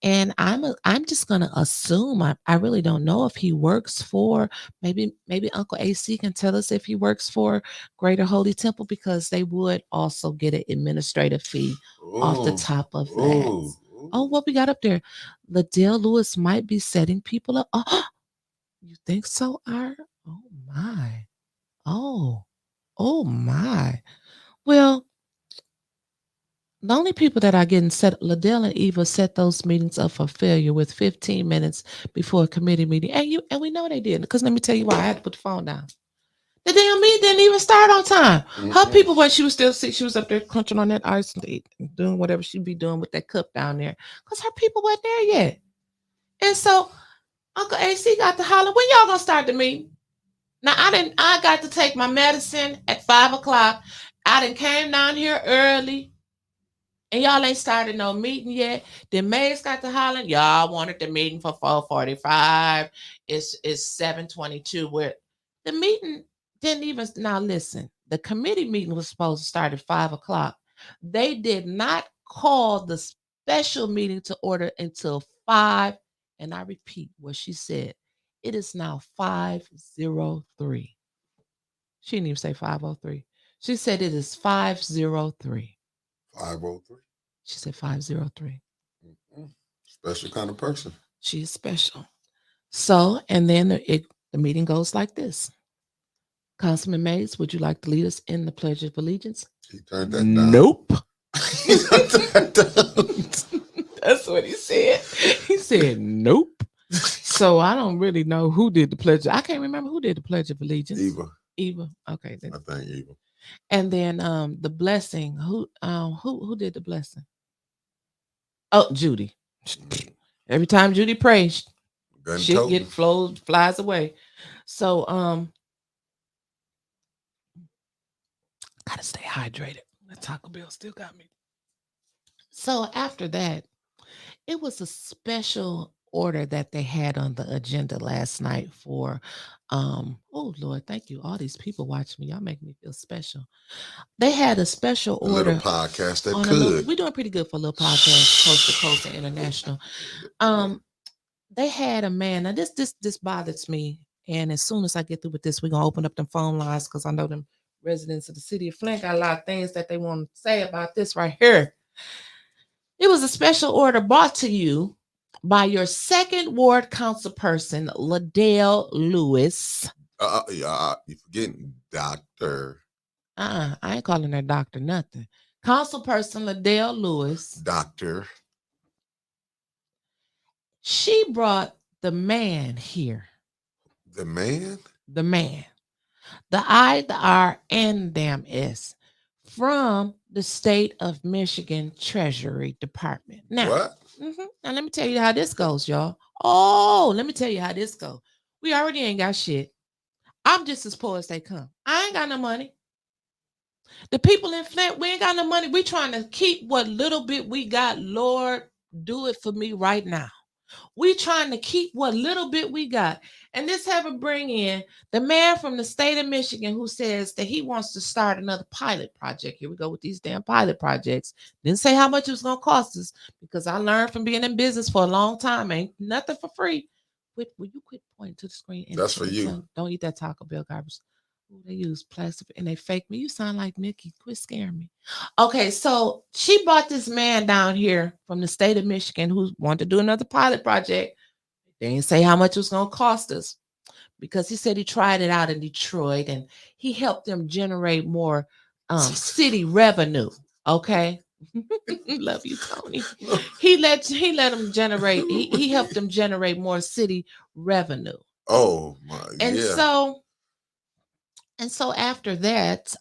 And I'm just going to assume, I really don't know if he works for, maybe Uncle AC can tell us if he works for Greater Holy Temple, because they would also get an administrative fee off the Ooh, top of that. ooh, Oh, what we got up there? Liddell Lewis might be setting people up. Oh, you think so, R? Oh my. Oh, oh my. Well, the only people that are getting set, Liddell and Eva set those meetings up for failure with 15 minutes before a committee meeting. And we know they didn't. Because let me tell you why. I had to put the phone down. The damn meeting didn't even start on time. Her people, when she was still sick, she was up there crunching on that ice and doing whatever she'd be doing with that cup down there. Because her people weren't there yet. And so Uncle AC got to holler, when y'all gonna start the meeting? Now I got to take my medicine at 5 o'clock. I done came down here early. And y'all ain't started no meeting yet. Then Mays got to hollering. Y'all wanted the meeting for 4:45. It's 7:22. Where the meeting didn't even, now listen, the committee meeting was supposed to start at 5 o'clock. They did not call the special meeting to order until 5. And I repeat what she said. It is now 5:03. She didn't even say 5:03. She said it is 5:03. 503. She said 5:03. Special kind of person. She is special. So, and then the meeting goes like this. Councilman Mays, would you like to lead us in the Pledge of Allegiance? He turned that down. Nope. He turned that down. That's what he said. He said nope. So I don't really know who did the pledge. I can't remember who did the Pledge of Allegiance. Eva. Okay. I think Eva. And then the blessing. Who did the blessing? Oh, Judy. Every time Judy prays, shit flies away. So gotta stay hydrated. The Taco Bell still got me. So after that, it was a special order that they had on the agenda last night for oh Lord, thank you. All these people watching me. Y'all make me feel special. They had a special order. A little podcast that could. We're doing pretty good for a little podcast, coast to coast and international. They had a man. Now this bothers me. And as soon as I get through with this, we're gonna open up them phone lines because I know them residents of the city of Flint got a lot of things that they want to say about this right here. It was a special order brought to you by your 2nd Ward council person, Liddell Lewis. You forgetting Dr. I ain't calling her doctor nothing. Councilperson Liddell Lewis. Doctor. She brought the man here. The man? The man. The I, the R, and damn S from the state of Michigan Treasury Department. Now, what? Now let me tell you how this goes, y'all. Oh, let me tell you how this goes. We already ain't got shit. I'm just as poor as they come. I ain't got no money. The people in Flint, we ain't got no money. We trying to keep what little bit we got. Lord, do it for me right now. We trying to keep what little bit we got. And this have a bring in the man from the state of Michigan who says that he wants to start another pilot project. Here we go with these damn pilot projects. Didn't say how much it was going to cost us because I learned from being in business for a long time. Ain't nothing for free. Will you quit pointing to the screen? And that's for you. Don't eat that Taco Bell garbage. They use plastic and they fake me. You sound like Mickey. Quit scaring me. Okay, so she brought this man down here from the state of Michigan who wanted to do another pilot project. They didn't say how much it was going to cost us because he said he tried it out in Detroit and he helped them generate more city revenue. Okay, Love you, Tony. He let him generate. He helped them generate more city revenue. Oh my, And yeah. so after that,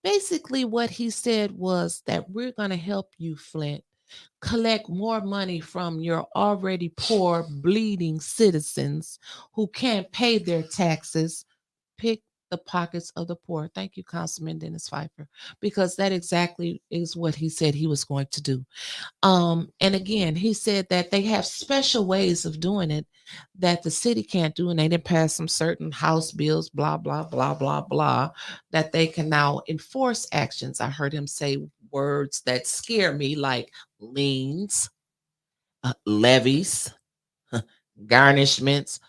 basically what he said was that we're going to help you, Flint, collect more money from your already poor, bleeding citizens who can't pay their taxes. Pick the pockets of the poor. Thank you, Councilman Dennis Pfeiffer, because that exactly is what he said he was going to do. And again, he said that they have special ways of doing it that the city can't do, and they didn't pass some certain House bills, blah, blah, blah, blah, blah, that they can now enforce actions. I heard him say words that scare me, like liens, levies, garnishments.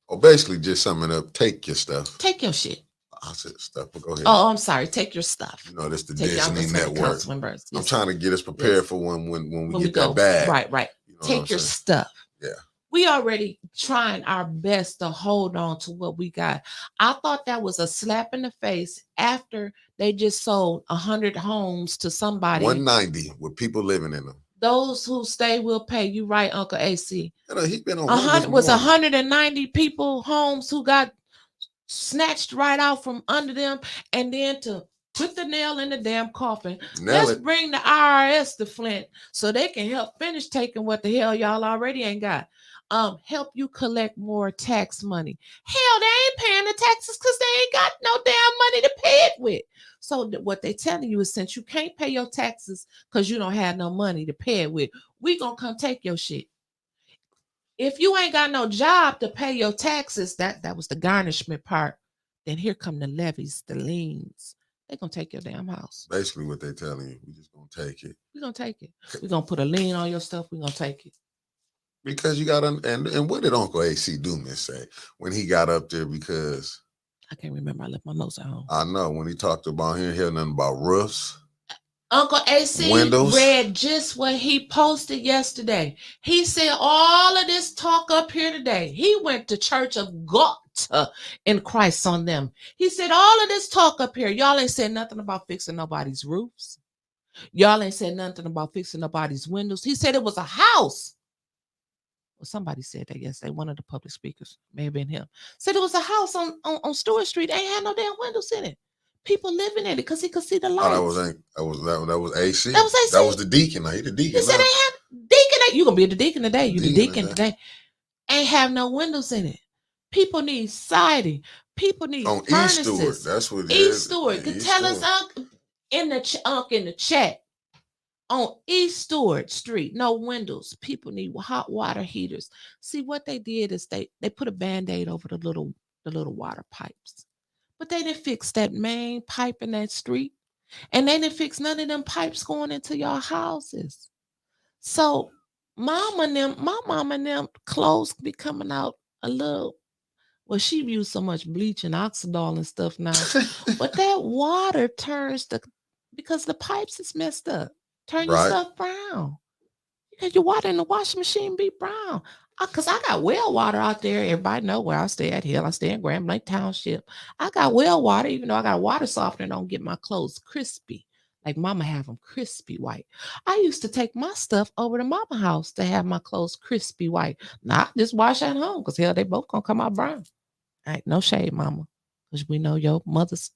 Oh, basically, just summing up, take your stuff. Take your shit. I said stuff, but go ahead. Oh, I'm sorry. Take your stuff. You know, this the Take your Disney Network. Councilman Burns. I'm Yes. trying to get us prepared Yes. for when we When get that go. bag. Right. You know Take your stuff. Yeah. We already trying our best to hold on to what we got. I thought that was a slap in the face after they just sold 100 homes to somebody. 190 with people living in them. Those who stay will pay. You right, Uncle AC. You know, he's been on 100 was 190 people homes who got snatched right out from under them, and then to put the nail in the damn coffin. Let's bring the IRS to Flint so they can help finish taking what the hell y'all already ain't got. Help you collect more tax money. Hell, they ain't paying the taxes because they ain't got no damn money to pay it with. So what they telling you is, since you can't pay your taxes because you don't have no money to pay it with, we gonna come take your shit. If you ain't got no job to pay your taxes, that was the garnishment part, then here come the levies, the liens. They're going to take your damn house. Basically what they telling you, we just going to take it. We're going to take it. We're going to put a lien on your stuff. We're going to take it. Because you got to, and what did Uncle AC Dumas say when he got up there? Because I can't remember. I left my notes at home. I know when he talked about, he didn't hear nothing about roofs. Uncle AC windows. Read just what he posted yesterday. He said all of this talk up here today. He went to Church of God in Christ on them. He said all of this talk up here. Y'all ain't said nothing about fixing nobody's roofs. Y'all ain't said nothing about fixing nobody's windows. He said it was a house. Well, somebody said that yesterday. One of the public speakers, may have been him, said it was a house on Stewart Street. Ain't had no damn windows in it. People living in it because he could see the lights. Oh, that was AC. That was AC. That was the deacon. He the deacon. He said they have deacon. You gonna be the deacon today? You the deacon today? Ain't have no windows in it. People need siding. People need on furnaces. East Stewart. That's what East Stewart. Could tell us in the chat. On East Stewart Street, no windows. People need hot water heaters. See, what they did is they put a Band-Aid over the little water pipes. But they didn't fix that main pipe in that street. And they didn't fix none of them pipes going into your houses. So my mom and them clothes be coming out a little. Well, she used so much bleach and Oxidol and stuff now. But that water turns because the pipes is messed up. Turn your stuff brown. Your water in the washing machine be brown. Because I got well water out there. Everybody know where I stay at Hill. I stay in Grand Blanc Township. I got well water, even though I got a water softener, don't get my clothes crispy. Like mama have them crispy white. I used to take my stuff over to mama house to have my clothes crispy white. Not just wash at home, because hell, they both gonna come out brown. All right, no shade, mama. Because we know your mother's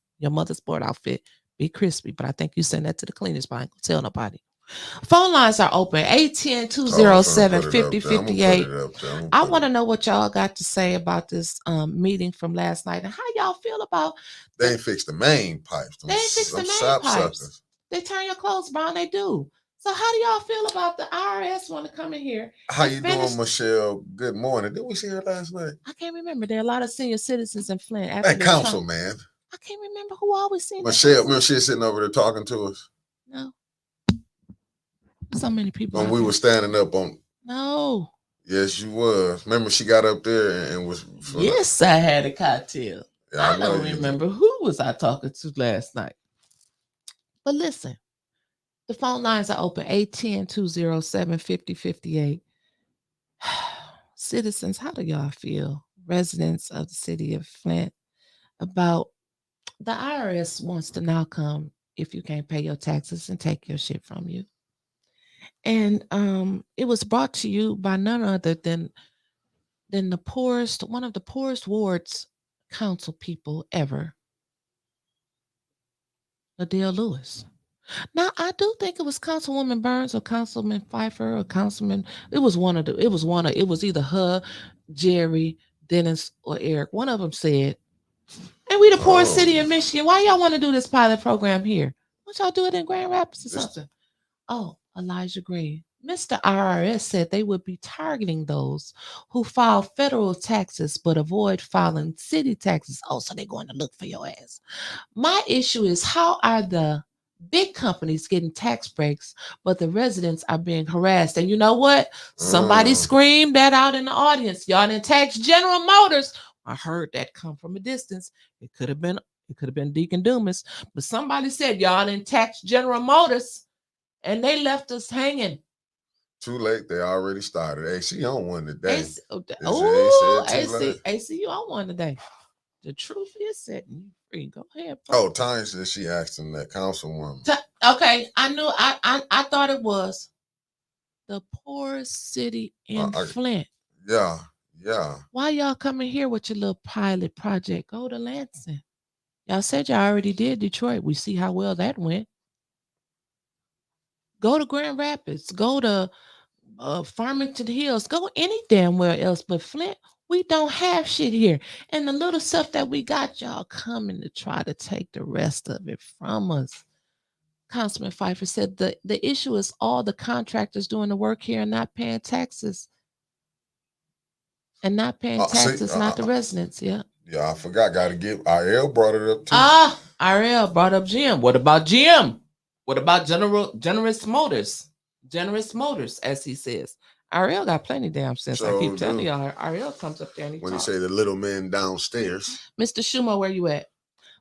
sport outfit be crispy. But I think you send that to the cleaners, but I ain't gonna tell nobody. Phone lines are open 810-207-5058. I want to know what y'all got to say about this meeting from last night and how y'all feel about. They ain't fixed the main pipes. They ain't fixed the main pipes. Suckers. They turn your clothes brown. They do. So how do y'all feel about the IRS want to come in here? How you doing, Michelle? Good morning. Did we see her last night? I can't remember. There are a lot of senior citizens in Flint. That council, man. I can't remember who always seen Michelle. Remember she was sitting over there talking to us? No. So many people. When we were standing up on. No. Yes, you was. Remember she got up there and was. Yes, I had a cocktail. Yeah, I don't remember who was I talking to last night. But listen, the phone lines are open 810-207-5058. Citizens, how do y'all feel, residents of the city of Flint, about the IRS wants to now come if you can't pay your taxes and take your shit from you. And it was brought to you by none other than the poorest, one of the poorest wards council people ever, Liddell Lewis. Now I do think it was Councilwoman Burns or Councilman Pfeiffer or Councilman. It was one of the. It was one of. It was either her, Jerry, Dennis, or Eric. One of them said, "And we the poorest city in Michigan. Why y'all want to do this pilot program here? Why don't y'all do it in Grand Rapids or something?" Oh, Elijah Gray. Mr. IRS said they would be targeting those who file federal taxes but avoid filing city taxes. Oh, so they're going to look for your ass. My issue is, how are the big companies getting tax breaks, but the residents are being harassed? And you know what? Somebody screamed that out in the audience. Y'all didn't tax General Motors. I heard that come from a distance. It could have been Deacon Dumas, but somebody said y'all didn't tax General Motors, and they left us hanging. Too late. They already started. AC on one today. AC, you on one today. The truth is setting you free. Go ahead. Bro. Oh, Tanya said she asked him that, councilwoman. Okay, I knew. I thought it was the poorest city in Flint. Yeah. Why y'all coming here with your little pilot project? Go to Lansing. Y'all said y'all already did Detroit. We see how well that went. Go to Grand Rapids. Go to Farmington Hills. Go any damn where else but Flint. We don't have shit here. And the little stuff that we got, y'all coming to try to take the rest of it from us. Councilman Pfeiffer said the issue is all the contractors doing the work here and not paying taxes. And not paying taxes, not the residents. Yeah. Yeah, I forgot. Got to give. RL brought it up too. RL brought up GM. What about GM? What about Generous Motors? Generous Motors, as he says. RL got plenty damn sense. I keep telling y'all, RL comes up there and he say the little men downstairs. Mr. Schumer, where you at?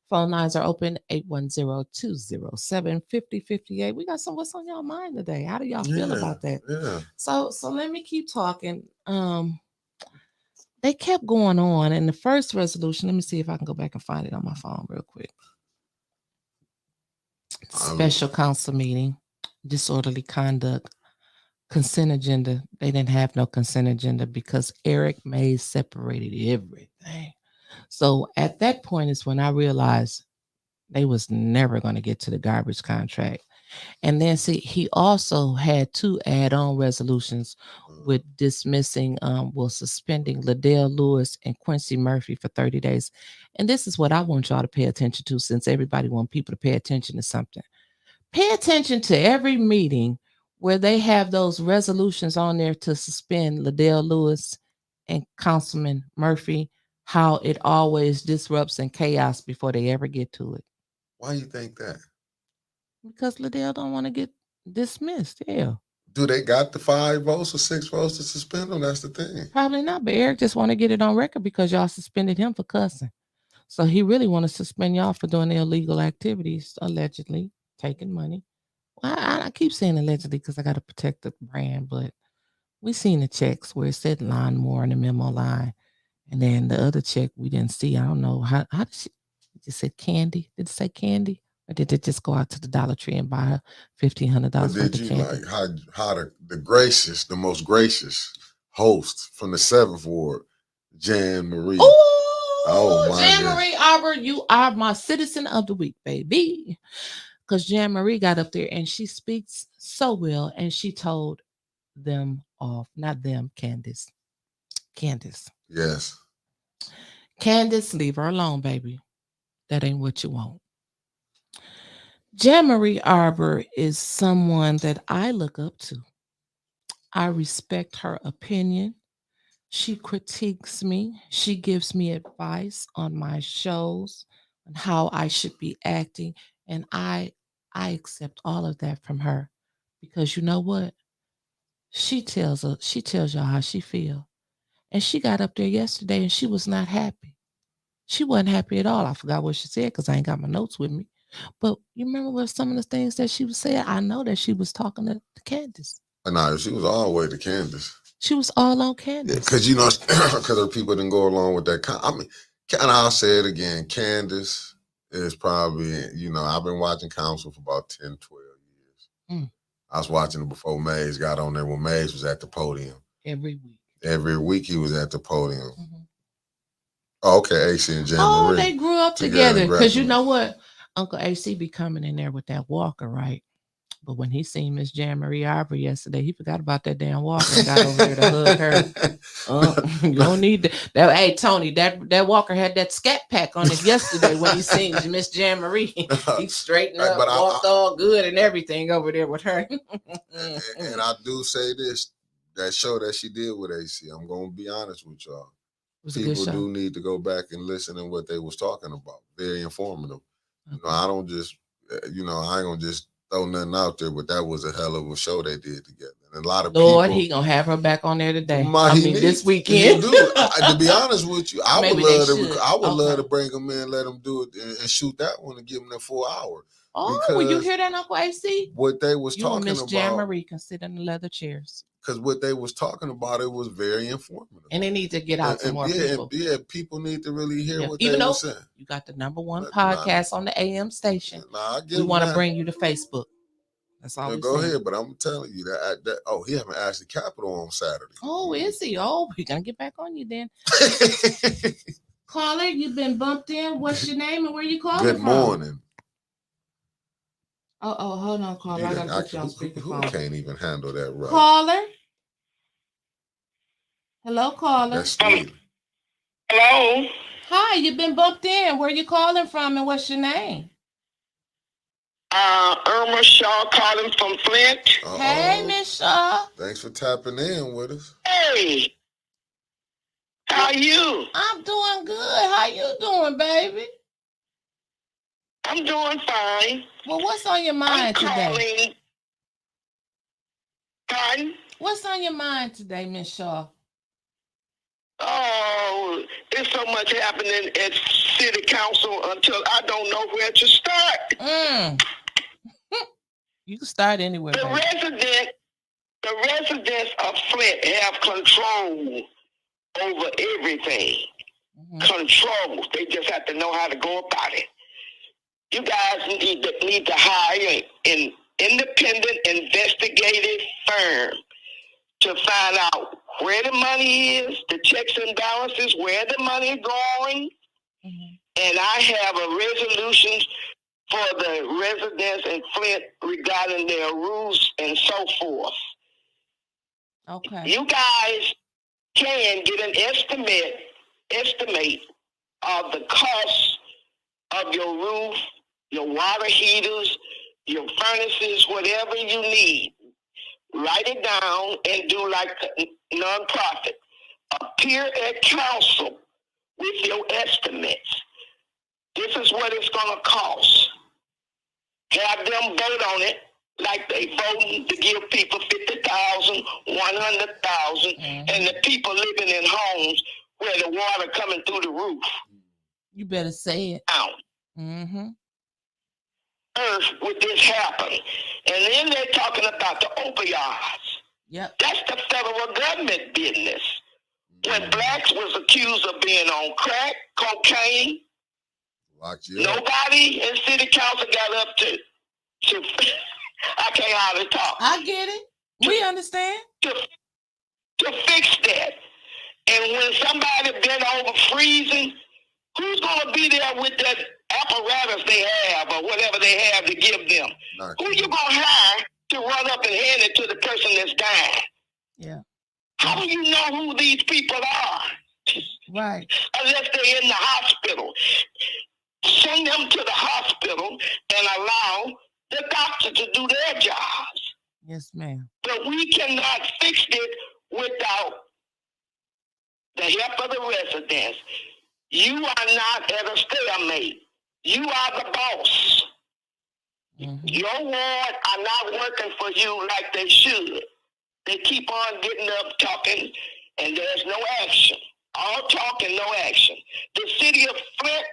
Phone lines are open, 810-207-5058. We got what's on y'all mind today? How do y'all feel about that? Yeah. So let me keep talking. They kept going on, and the first resolution, let me see if I can go back and find it on my phone real quick. Special council meeting, disorderly conduct, consent agenda. They didn't have no consent agenda because Eric Mays separated everything. So at that point is when I realized they was never going to get to the garbage contract. And then see, he also had 2 add-on resolutions with dismissing, suspending Liddell Lewis and Quincy Murphy for 30 days. And this is what I want y'all to pay attention to, since everybody wants people to pay attention to something. Pay attention to every meeting where they have those resolutions on there to suspend Liddell Lewis and Councilman Murphy, how it always disrupts and chaos before they ever get to it. Why you think that? Because Liddell don't want to get dismissed. Yeah. Do they got the 5 votes or 6 votes to suspend them? That's the thing. Probably not, but Eric just want to get it on record because y'all suspended him for cussing. So he really want to suspend y'all for doing illegal activities, allegedly taking money. Well, I keep saying allegedly because I got to protect the brand, but we seen the checks where it said Lon Moore in the memo line, and then the other check we didn't see. I don't know how did she? It just said Candy. Did it say Candy? Or did it just go out to the Dollar Tree and buy her $1,500 worth of candy? Did you like how the most gracious host from the 7th Ward, Jan Marie? Oh, Jan Marie Arbor, you are my citizen of the week, baby. Because Jan Marie got up there and she speaks so well, and she told them off, not them, Candace. Yes. Candace, leave her alone, baby. That ain't what you want. Jan Marie Arbor is someone that I look up to. I respect her opinion. She critiques me. She gives me advice on my shows on how I should be acting. And I accept all of that from her, because you know what? She tells y'all how she feels. And she got up there yesterday and she was not happy. She wasn't happy at all. I forgot what she said because I ain't got my notes with me. But you remember what some of the things that she was saying? I know that she was talking to Candace. No, she was all the way to Candace. She was all on Candace. Because, because her people didn't go along with that. I mean, and I'll say it again, Candace is probably, I've been watching council for about 10, 12 years. Mm. I was watching it before Mays got on there when Mays was at the podium. Every week. Every week he was at the podium. Mm-hmm. Oh, okay, AC and Jan Oh, Marie. they grew up together. Because you know what? Uncle AC be coming in there with that walker, right? But when he seen Miss Jan Marie Arbery yesterday, he forgot about that damn walker and got over there to hug her. You don't need that. Hey, Tony, that walker had that scat pack on it yesterday when he seen Miss Jan Marie. He straightened up, walked all good and everything over there with her. And I do say this, that show that she did with AC, I'm going to be honest with y'all. People do need to go back and listen to what they was talking about. Very informative. Okay. I don't just, I ain't going to just throw nothing out there, but that was a hell of a show they did together. And a lot of Lord, he gonna have her back on there today. This weekend. To be honest with you, I would love to bring him in, let him do it, and shoot that one and give him that 4 hour. Oh, will you hear that, Uncle AC? What they was talking about. Miss Jan Marie can sit in the leather chairs. Because what they was talking about, it was very informative. And they need to get out to more people. People need to really hear what they were saying. You got the #1 podcast on the AM station. We want to bring you to Facebook. That's all. Go ahead, but I'm telling you that he having Ashley Capital on Saturday. Oh, is he? Oh, we gonna get back on you then. Caller, you've been bumped in. What's your name and where you calling from? Good morning. Oh, hold on, caller. I gotta put you on speakerphone. Who can't even handle that right? Caller. Hello, caller. That's sweet. Hello. Hi, you've been bumped in. Where you calling from and what's your name? Irma Shaw calling from Flint. Uh-oh. Hey, Miss Shaw. Thanks for tapping in with us. Hey. How you? I'm doing good. How you doing, baby? I'm doing fine. Well, what's on your mind today? Pardon? What's on your mind today, Miss Shaw? Oh, there's so much happening at City Council until I don't know where to start. You can start anywhere. The residents of Flint have control over everything. Mm-hmm. Control. They just have to know how to go about it. You guys need to hire an independent investigative firm to find out where the money is, the checks and balances, where the money is going. Mm-hmm. And I have a resolution for the residents in Flint regarding their rules and so forth. Okay. You guys can get an estimate of the cost of your roof, your water heaters, your furnaces, whatever you need. Write it down and do like a nonprofit. Appear at council with your estimates. This is what it's going to cost. Have them vote on it like they voting to give people 50,000, 100,000, and the people living in homes where the water coming through the roof. You better say it. Out. Mm-hmm. Earth would this happen? And then they're talking about the opioids. Yep. That's the federal government business. When blacks was accused of being on crack, cocaine, nobody in city council got up to I can't hardly talk. I get it. We understand. To fix that. And when somebody been over freezing, who's going to be there with that apparatus they have or whatever they have to give them? Who you going to hire to run up and hand it to the person that's dying? Yeah. How do you know who these people are? Right. Unless they're in the hospital. Send them to the hospital and allow the doctor to do their jobs. Yes, ma'am. But we cannot fix it without the help of the residents. You are not at a stalemate. You are the boss. Mm-hmm. Your ward are not working for you like they should. They keep on getting up talking, and there's no action. All talk and no action. The city of Flint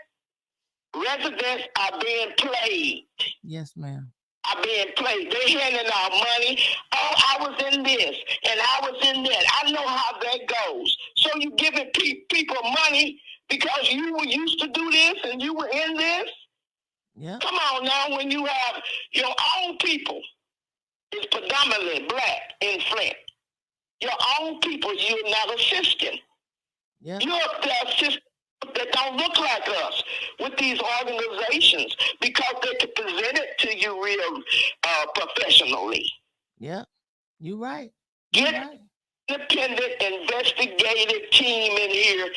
residents are being played. Yes, ma'am. Are being played. They're handing out money. Oh, I was in this, and I was in that. I know how that goes. So you giving people money because you were used to do this and you were in this? Yeah. Come on now, when you have your own people, it's predominantly black in Flint. Your own people, you're not assisting. Yeah. You're up there assisting that don't look like us with these organizations because they can present it to you real professionally. Yeah. You're right. Get right. Independent investigative team in here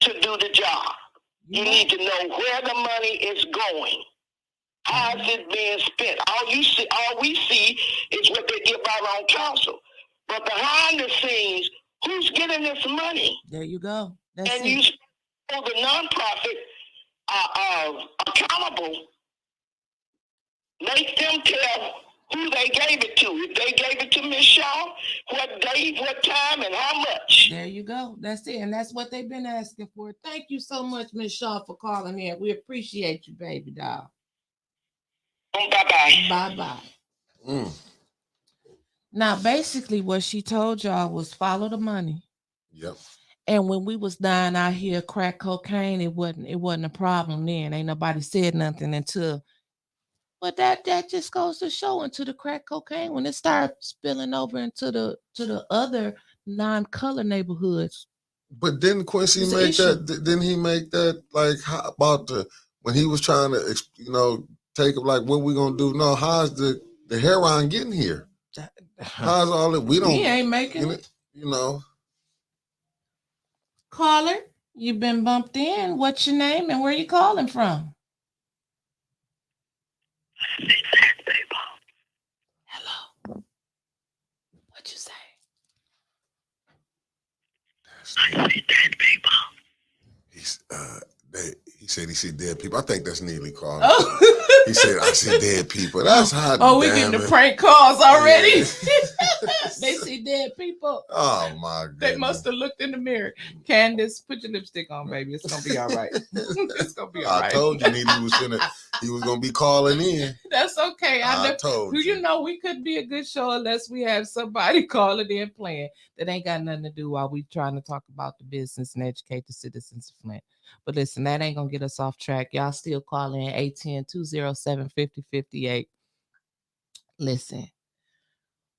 to do the job. You need to know where the money is going. How is it being spent? All we see is what they give out on council. But behind the scenes, who's getting this money? There you go. That's and it. You hold the nonprofit accountable. Make them tell who they gave it to. If they gave it to Ms. Shaw, what date, what time, and how much. There you go. That's it. And that's what they've been asking for. Thank you so much, Ms. Shaw, for calling in. We appreciate you, baby doll. Bye-bye. Bye-bye. Now, basically, what she told y'all was follow the money. Yep. And when we was dying out here, crack cocaine, it wasn't a problem then. Ain't nobody said nothing until. But that just goes to show into the crack cocaine when it starts spilling over into the other non-color neighborhoods. But didn't Quincy make that? Didn't he make that like how about when he was trying to take it like what we gonna do? No, how's the heroin getting here? How's all it? We don't. He ain't making it. Caller, you've been bumped in. What's your name and where you calling from? Hello. What you say? I see dead people. He said he see dead people. I think that's Neely calling. Oh. He said I see dead people. That's hot. Oh, we getting the prank calls already. Yeah. They see dead people. Oh my goodness. They must have looked in the mirror. Candace, put your lipstick on, baby. It's gonna be all right. It's gonna be all right. I told you he was gonna be calling in. That's okay. I told you. You know we couldn't be a good show unless we have somebody calling in playing that ain't got nothing to do while we trying to talk about the business and educate the citizens of Flint. But listen, that ain't gonna get us off track. Y'all still call in 810-207-5058. Listen,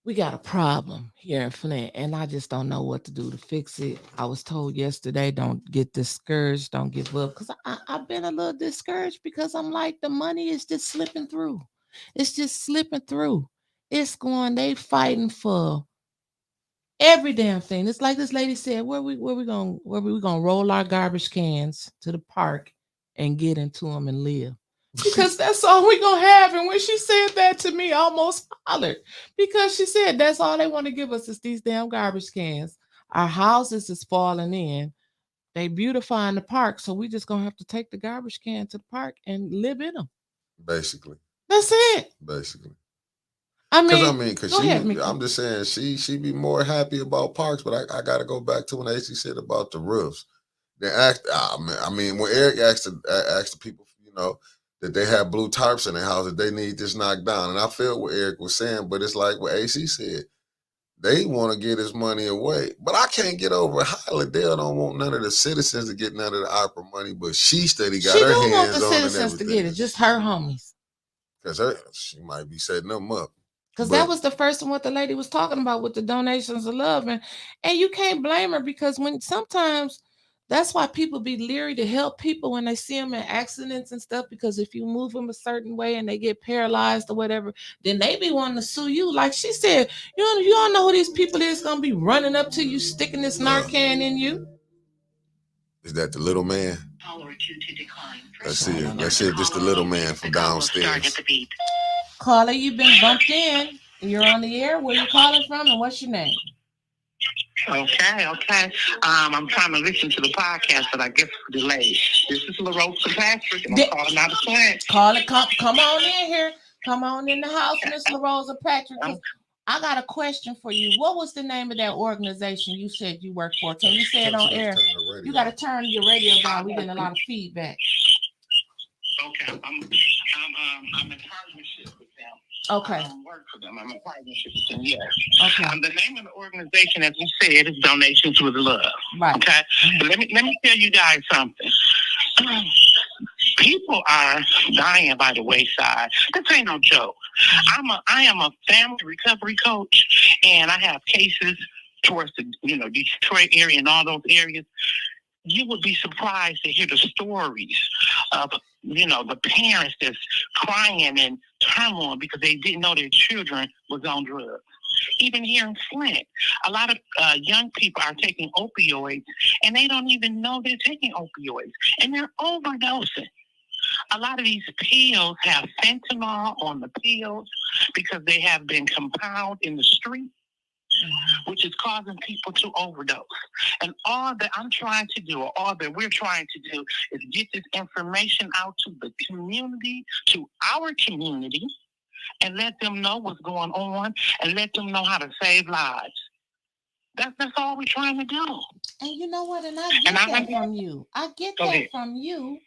we got a problem here in Flint, and I just don't know what to do to fix it. I was told yesterday, don't get discouraged, don't give up, because I've been a little discouraged because I'm like, the money is just slipping through. It's just slipping through. It's going, they fighting for every damn thing. It's like this lady said, where we gonna roll our garbage cans to the park and get into them and live. Because that's all we gonna have. And when she said that to me, I almost hollered because she said that's all they want to give us is these damn garbage cans. Our houses is falling in. They beautifying the park, so we just gonna have to take the garbage can to the park and live in them. Basically. That's it. Basically. I'm just saying she be more happy about parks, but I got to go back to when AC said about the roofs. They asked, when Eric asked the people, that they have blue tarps in their house that they need this knocked down, and I feel what Eric was saying, but it's like what AC said. They want to get his money away, but I can't get over how Liddell don't want none of the citizens to get none of the opera money, but she steady got her hands on it. She don't want the citizens to get it, just her homies. Because she might be setting them up. Because that was the first one what the lady was talking about with the donations of love. And you can't blame her because when sometimes that's why people be leery to help people when they see them in accidents and stuff. Because if you move them a certain way and they get paralyzed or whatever, then they be wanting to sue you. Like she said, you don't know who these people is going to be running up to you, sticking this Narcan in you. Is that the little man? Let's see it. Just the little man from downstairs. Caller, you've been bumped in. You're on the air. Where you calling from and what's your name? Okay. I'm trying to listen to the podcast, but I guess it's delayed. This is LaRosa Patrick, and I'm calling out of Flint. Come on in here. Come on in the house, Miss LaRosa Patrick. I got a question for you. What was the name of that organization you said you worked for? Can you say it on air? You got to turn your radio down. We're getting a lot of feedback. Okay, I'm in partnership with them. Okay. I don't work for them. I'm in partnership with them. Yes. Okay. The name of the organization, as we said, is Donations with Love. Right. Okay. But let me tell you guys something. People are dying by the wayside. This ain't no joke. I am a family recovery coach, and I have cases towards the Detroit area and all those areas. You would be surprised to hear the stories of the parents that's crying and turmoil because they didn't know their children was on drugs. Even here in Flint, a lot of young people are taking opioids, and they don't even know they're taking opioids, and they're overdosing. A lot of these pills have fentanyl on the pills because they have been compounded in the street, which is causing people to overdose. And all that I'm trying to do, or all that we're trying to do, is get this information out to the community, to our community, and let them know what's going on, and let them know how to save lives. That's all we're trying to do. And you know what? And I get that from you. I get that from you.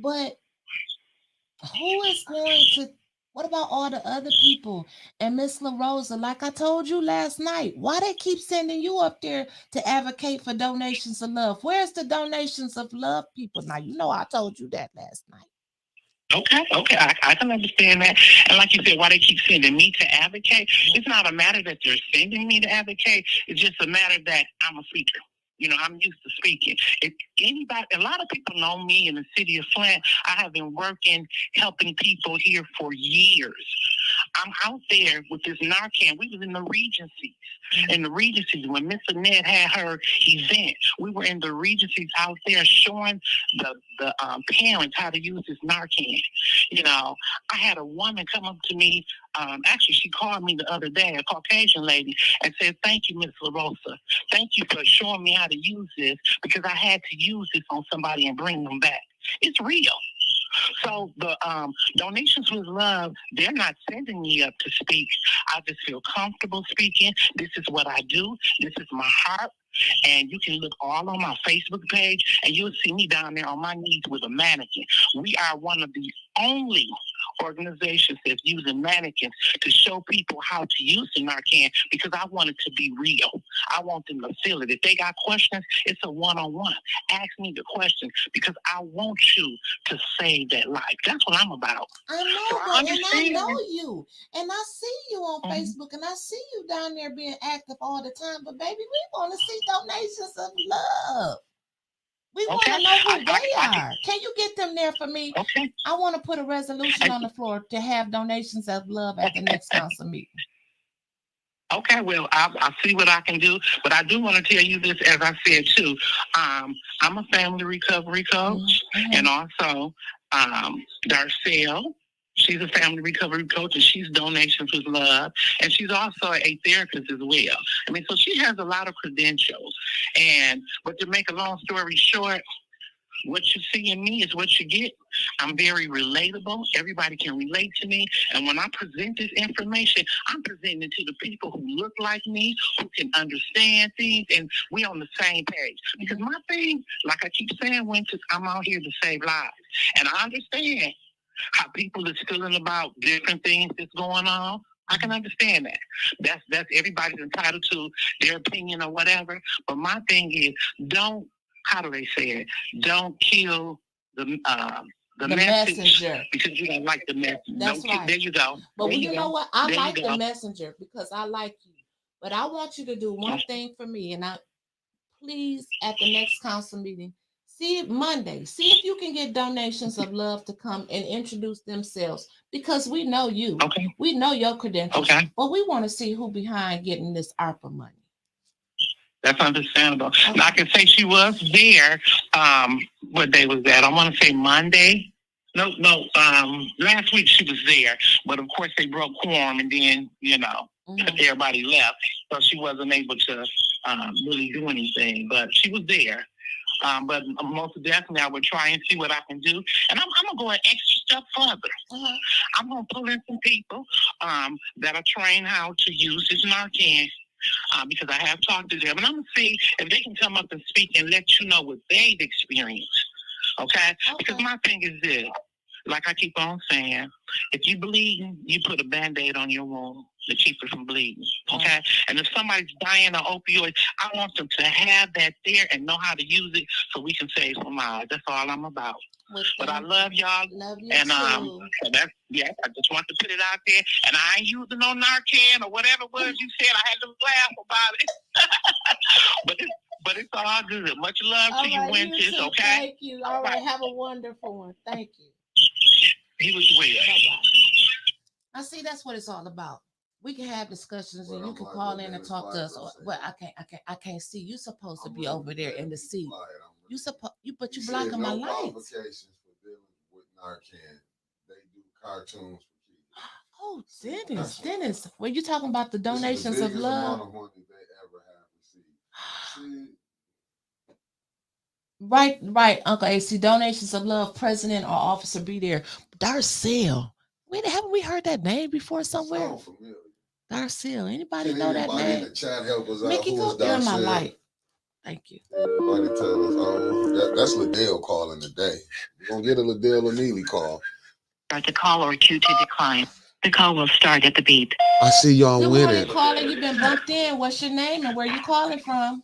But who is going to? What about all the other people? And Miss LaRosa, like I told you last night, why they keep sending you up there to advocate for donations of love? Where's the donations of love people? Now, you know I told you that last night. Okay, I can understand that. And like you said, why they keep sending me to advocate, it's not a matter that they're sending me to advocate. It's just a matter that I'm a speaker. I'm used to speaking. If anybody, a lot of people know me in the city of Flint. I have been working, helping people here for years. I'm out there with this Narcan. We was in the Regencies. In the Regencies, when Miss Annette had her event, we were in the Regencies out there showing the parents how to use this Narcan. I had a woman come up to me. Actually, she called me the other day, a Caucasian lady, and said, "Thank you, Miss LaRosa. Thank you for showing me how to use this, because I had to use this on somebody and bring them back." It's real. So the donations with love, they're not sending me up to speak. I just feel comfortable speaking. This is what I do. This is my heart. And you can look all on my Facebook page, and you'll see me down there on my knees with a mannequin. We are one of the only organizations that's using mannequins to show people how to use the Narcan, because I want it to be real. I want them to feel it. If they got questions, it's a one-on-one. Ask me the questions, because I want you to save that life. That's what I'm about. I know, and I know you. And I see you on Facebook, and I see you down there being active all the time. But baby, we want to see donations of love. We want to know who they are. Can you get them there for me? Okay. I want to put a resolution on the floor to have donations of love at the next council meeting. Okay, well, I'll see what I can do. But I do want to tell you this, as I said, too. I'm a family recovery coach, and also Darcelle. She's a family recovery coach, and she's donations with love. And she's also a therapist as well. I mean, so she has a lot of credentials. But to make a long story short, what you see in me is what you get. I'm very relatable. Everybody can relate to me. And when I present this information, I'm presenting it to the people who look like me, who can understand things, and we're on the same page. Because my thing, like I keep saying, Winters, I'm out here to save lives. And I understand how people are feeling about different things that's going on. I can understand that. That's everybody's entitled to their opinion or whatever. But my thing is, how do they say it? Don't kill the messenger, because you don't like the messenger. That's right. There you go. But you know what? I like the messenger because I like you. But I want you to do one thing for me, and please, at the next council meeting, see if you can get donations of love to come and introduce themselves, because we know you. Okay. We know your credentials. Okay. But we want to see who behind getting this ARPA money. That's understandable. Okay. Now, I can say she was there. What day was that? I want to say Monday. No. Last week she was there, but of course they broke quorum, and then everybody left, so she wasn't able to really do anything. But she was there. But most definitely, I would try and see what I can do. And I'm going to go an extra step further. I'm going to pull in some people that are trained how to use this Narcan, because I have talked to them. And I'm going to see if they can come up and speak and let you know what they've experienced. Okay? Because my thing is this. Like I keep on saying, if you bleeding, you put a Band-Aid on your wound. to keep it from bleeding. Okay? And if somebody's dying of opioids, I want them to have that there and know how to use it so we can save some lives. That's all I'm about. But I love y'all. Love you And too. so that's, yeah, I just want to put it out there. And I ain't using no Narcan or whatever words you said. I had to laugh about it. But it's all good. Much love All to you, right, Winters, too. okay? Thank you. All right, have a wonderful one. Thank you. He was well. Bye-bye. I see that's what it's all about. We can have discussions and you can call in and talk to us. Well, I can't see. You supposed to be over there in the seat. But you blocking my lights. Qualifications for dealing with Narcan. They do cartoons for kids. Oh, Dennis. Were you talking about the donations of love? Amount of money they ever have received. Right, Uncle AC. Donations of love, president or officer be there. Darcel. Haven't we heard that name before somewhere? Sound familiar. Darcel. Anybody Can know that anybody in name? the chat help us out? Mickey, Who go is give my Darcel? light. Thank you. Everybody tell us. Oh, that's Liddell calling today. We're gonna get a Liddell or Neely call. Start the call or two to decline. The call will start at the beep. I see y'all Good winning. morning, caller. You've been bumped in. What's your name and where you calling from?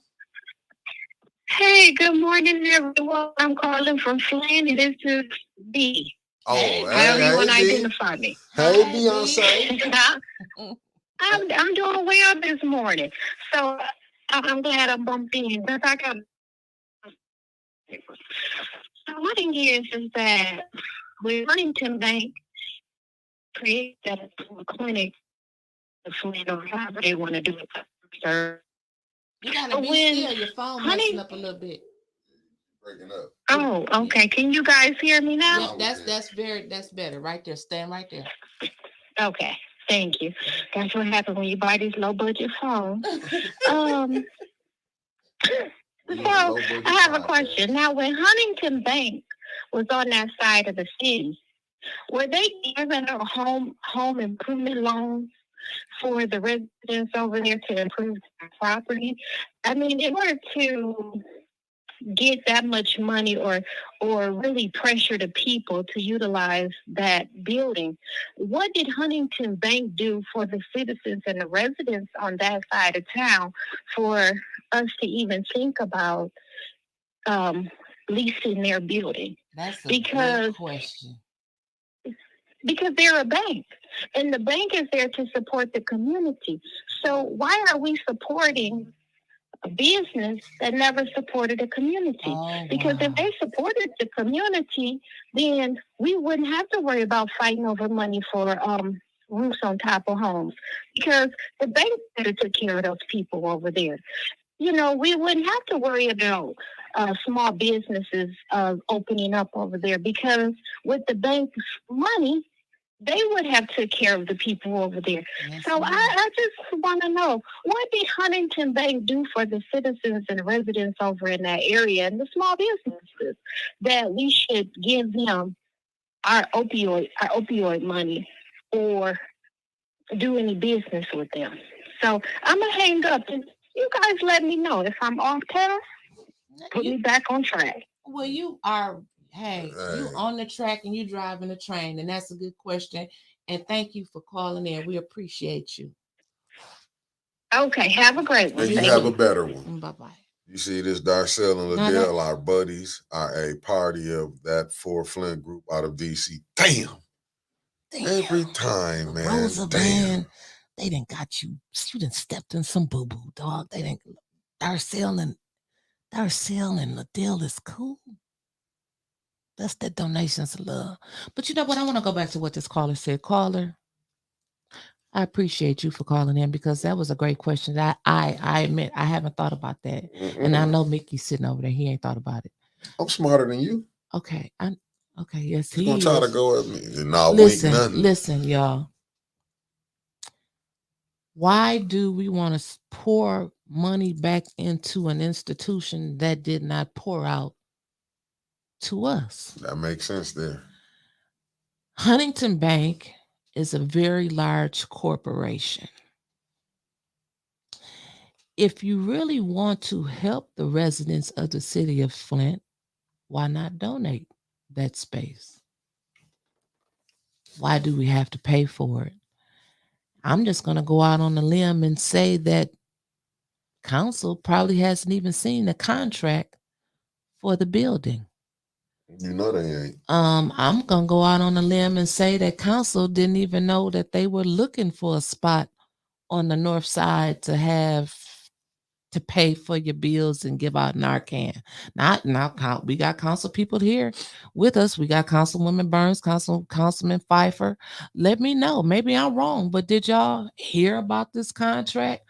Hey, good morning, everyone. I'm calling from Flint, and this is B. Oh, Hey, However you want to B. identify me. Hey, Hi, Beyonce. I'm doing well this morning, so I'm glad I bumped in because I got. So what thing is that with Huntington Bank created a clinic, the Flint or however they want to do it. Sir. You gotta be still. Your phone messing up a little bit. Breaking up. Oh, okay. Can you guys hear me now? Yep, that's better. Right there. Stand right there. Okay. Thank you. That's what happens when you buy these low budget phones. So I have a question. Now, when Huntington Bank was on that side of the city, were they giving a home improvement loans for the residents over there to improve their property? I mean, in order to get that much money or really pressure the people to utilize that building, what did Huntington Bank do for the citizens and the residents on that side of town for us to even think about leasing their building? That's a good question. Because they're a bank, and the bank is there to support the community. So why are we supporting a business that never supported a community? Oh, because if they supported the community, then we wouldn't have to worry about fighting over money for roofs on top of homes, because the bank could have took care of those people over there. You know, we wouldn't have to worry about small businesses opening up over there, because with the bank's money, they would have took care of the people over there. Yes, so I just want to know, what did Huntington Bank do for the citizens and residents over in that area and the small businesses that we should give them our opioid money or do any business with them? So I'm going to hang up, and you guys let me know if I'm off task. Put me back on track. Well, you are. Hey, you on the track and you driving the train, and that's a good question. And thank you for calling in. We appreciate you. Okay, have a great one. And you have a better one. Bye-bye. You see this, Darcel and Liddell, our buddies, are a party of that For Flint group out of DC. Damn. Every time, man. Rosa Band, they done got you. You done stepped in some boo-boo, dog. They done. Darcel and Liddell is cool. That's the donations of love. But you know what? I want to go back to what this caller said. Caller, I appreciate you for calling in, because that was a great question. I admit I haven't thought about that. Mm-mm. And I know Mickey's sitting over there. He ain't thought about it. I'm smarter than you. Okay. Okay. Yes, he's going to try to go at me. Listen, y'all. Why do we want to pour money back into an institution that did not pour out to us? That makes sense there. Huntington Bank is a very large corporation. If you really want to help the residents of the city of Flint, why not donate that space? Why do we have to pay for it? I'm just going to go out on a limb and say that council probably hasn't even seen the contract for the building. You know they ain't. I'm going to go out on a limb and say that council didn't even know that they were looking for a spot on the north side to pay for your bills and give out Narcan. We got council people here with us. We got Councilwoman Burns, Councilman Pfeiffer. Let me know. Maybe I'm wrong, but did y'all hear about this contract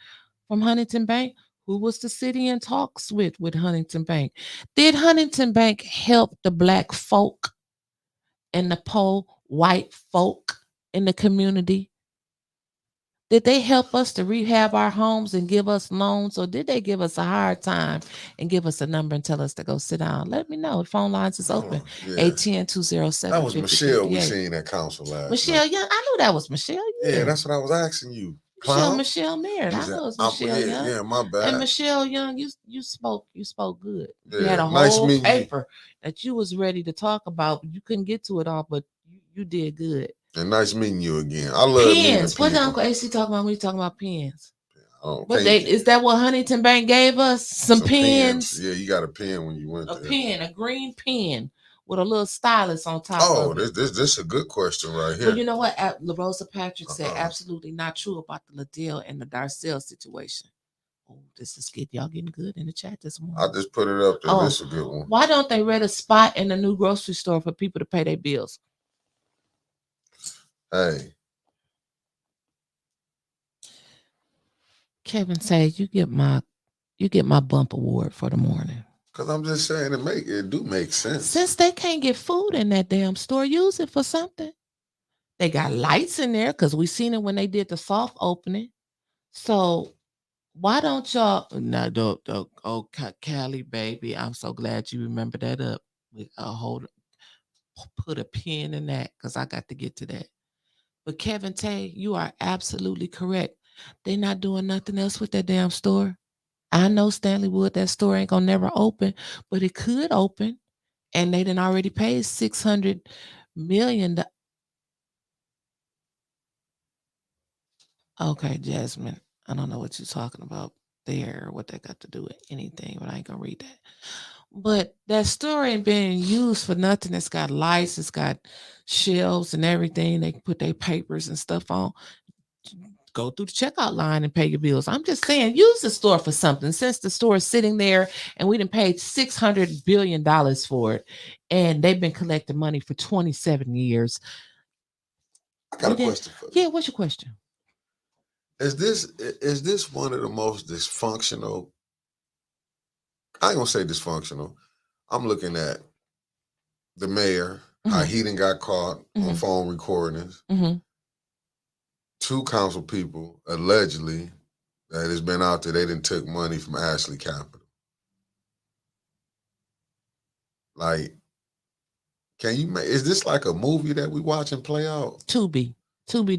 from Huntington Bank? Who was the city in talks with Huntington Bank? Did Huntington Bank help the Black folk and the poor white folk in the community? Did they help us to rehab our homes and give us loans, or did they give us a hard time and give us a number and tell us to go sit down? Let me know. The phone lines is open. Yeah. 810-207. That was Michelle we seen at council last Michelle night. Young. I knew that was Michelle. Yeah, that's what I was asking you. Clown? Michelle Merritt. I know it was Michelle Young. Yeah, my bad. And Michelle Young, you spoke good. Yeah, You had a nice whole meeting you. paper that you was ready to talk about. You couldn't get to it all, but you did good. And nice meeting you again. I love pens. What did people. Uncle AC talking about when he talking about pens? But is that what Huntington Bank gave us? Some pens? Yeah, you got a pen when you went there. A green pen with a little stylus on top. Oh, this is a good question right here. But you know what? La Rosa Patrick said absolutely not true about the Liddell and the Darcel situation. Oh, this is good. Y'all getting good in the chat this morning. I just put it up there. This is a good one. Why don't they rent a spot in the new grocery store for people to pay their bills? Hey. Kevin said, you get my bump award for the morning. Cause I'm just saying it do make sense. Since they can't get food in that damn store, use it for something. They got lights in there because we seen it when they did the soft opening. So why don't y'all Callie baby? I'm so glad you remember that up. Put a pin in that because I got to get to that. But Kevin Tay, you are absolutely correct. They're not doing nothing else with that damn store. I know Stanley Wood, that store ain't gonna never open, but it could open. And they done already paid $600 million. Okay, Jasmine, I don't know what you're talking about there or what that got to do with anything, but I ain't gonna read that. But that store ain't being used for nothing. It's got lights, it's got shelves and everything. They can put their papers and stuff on. Go through the checkout line and pay your bills. I'm just saying, use the store for something. Since the store is sitting there and we done paid $600 billion for it, and they've been collecting money for 27 years. I got a question for you. Yeah, what's your question? Is this one of the most dysfunctional? I ain't gonna say dysfunctional. I'm looking at the mayor, how he done got caught on phone recordings. Two council people allegedly that has been out there, they done took money from Ashley Capital. Like, is this like a movie that we watching play out? Tubi.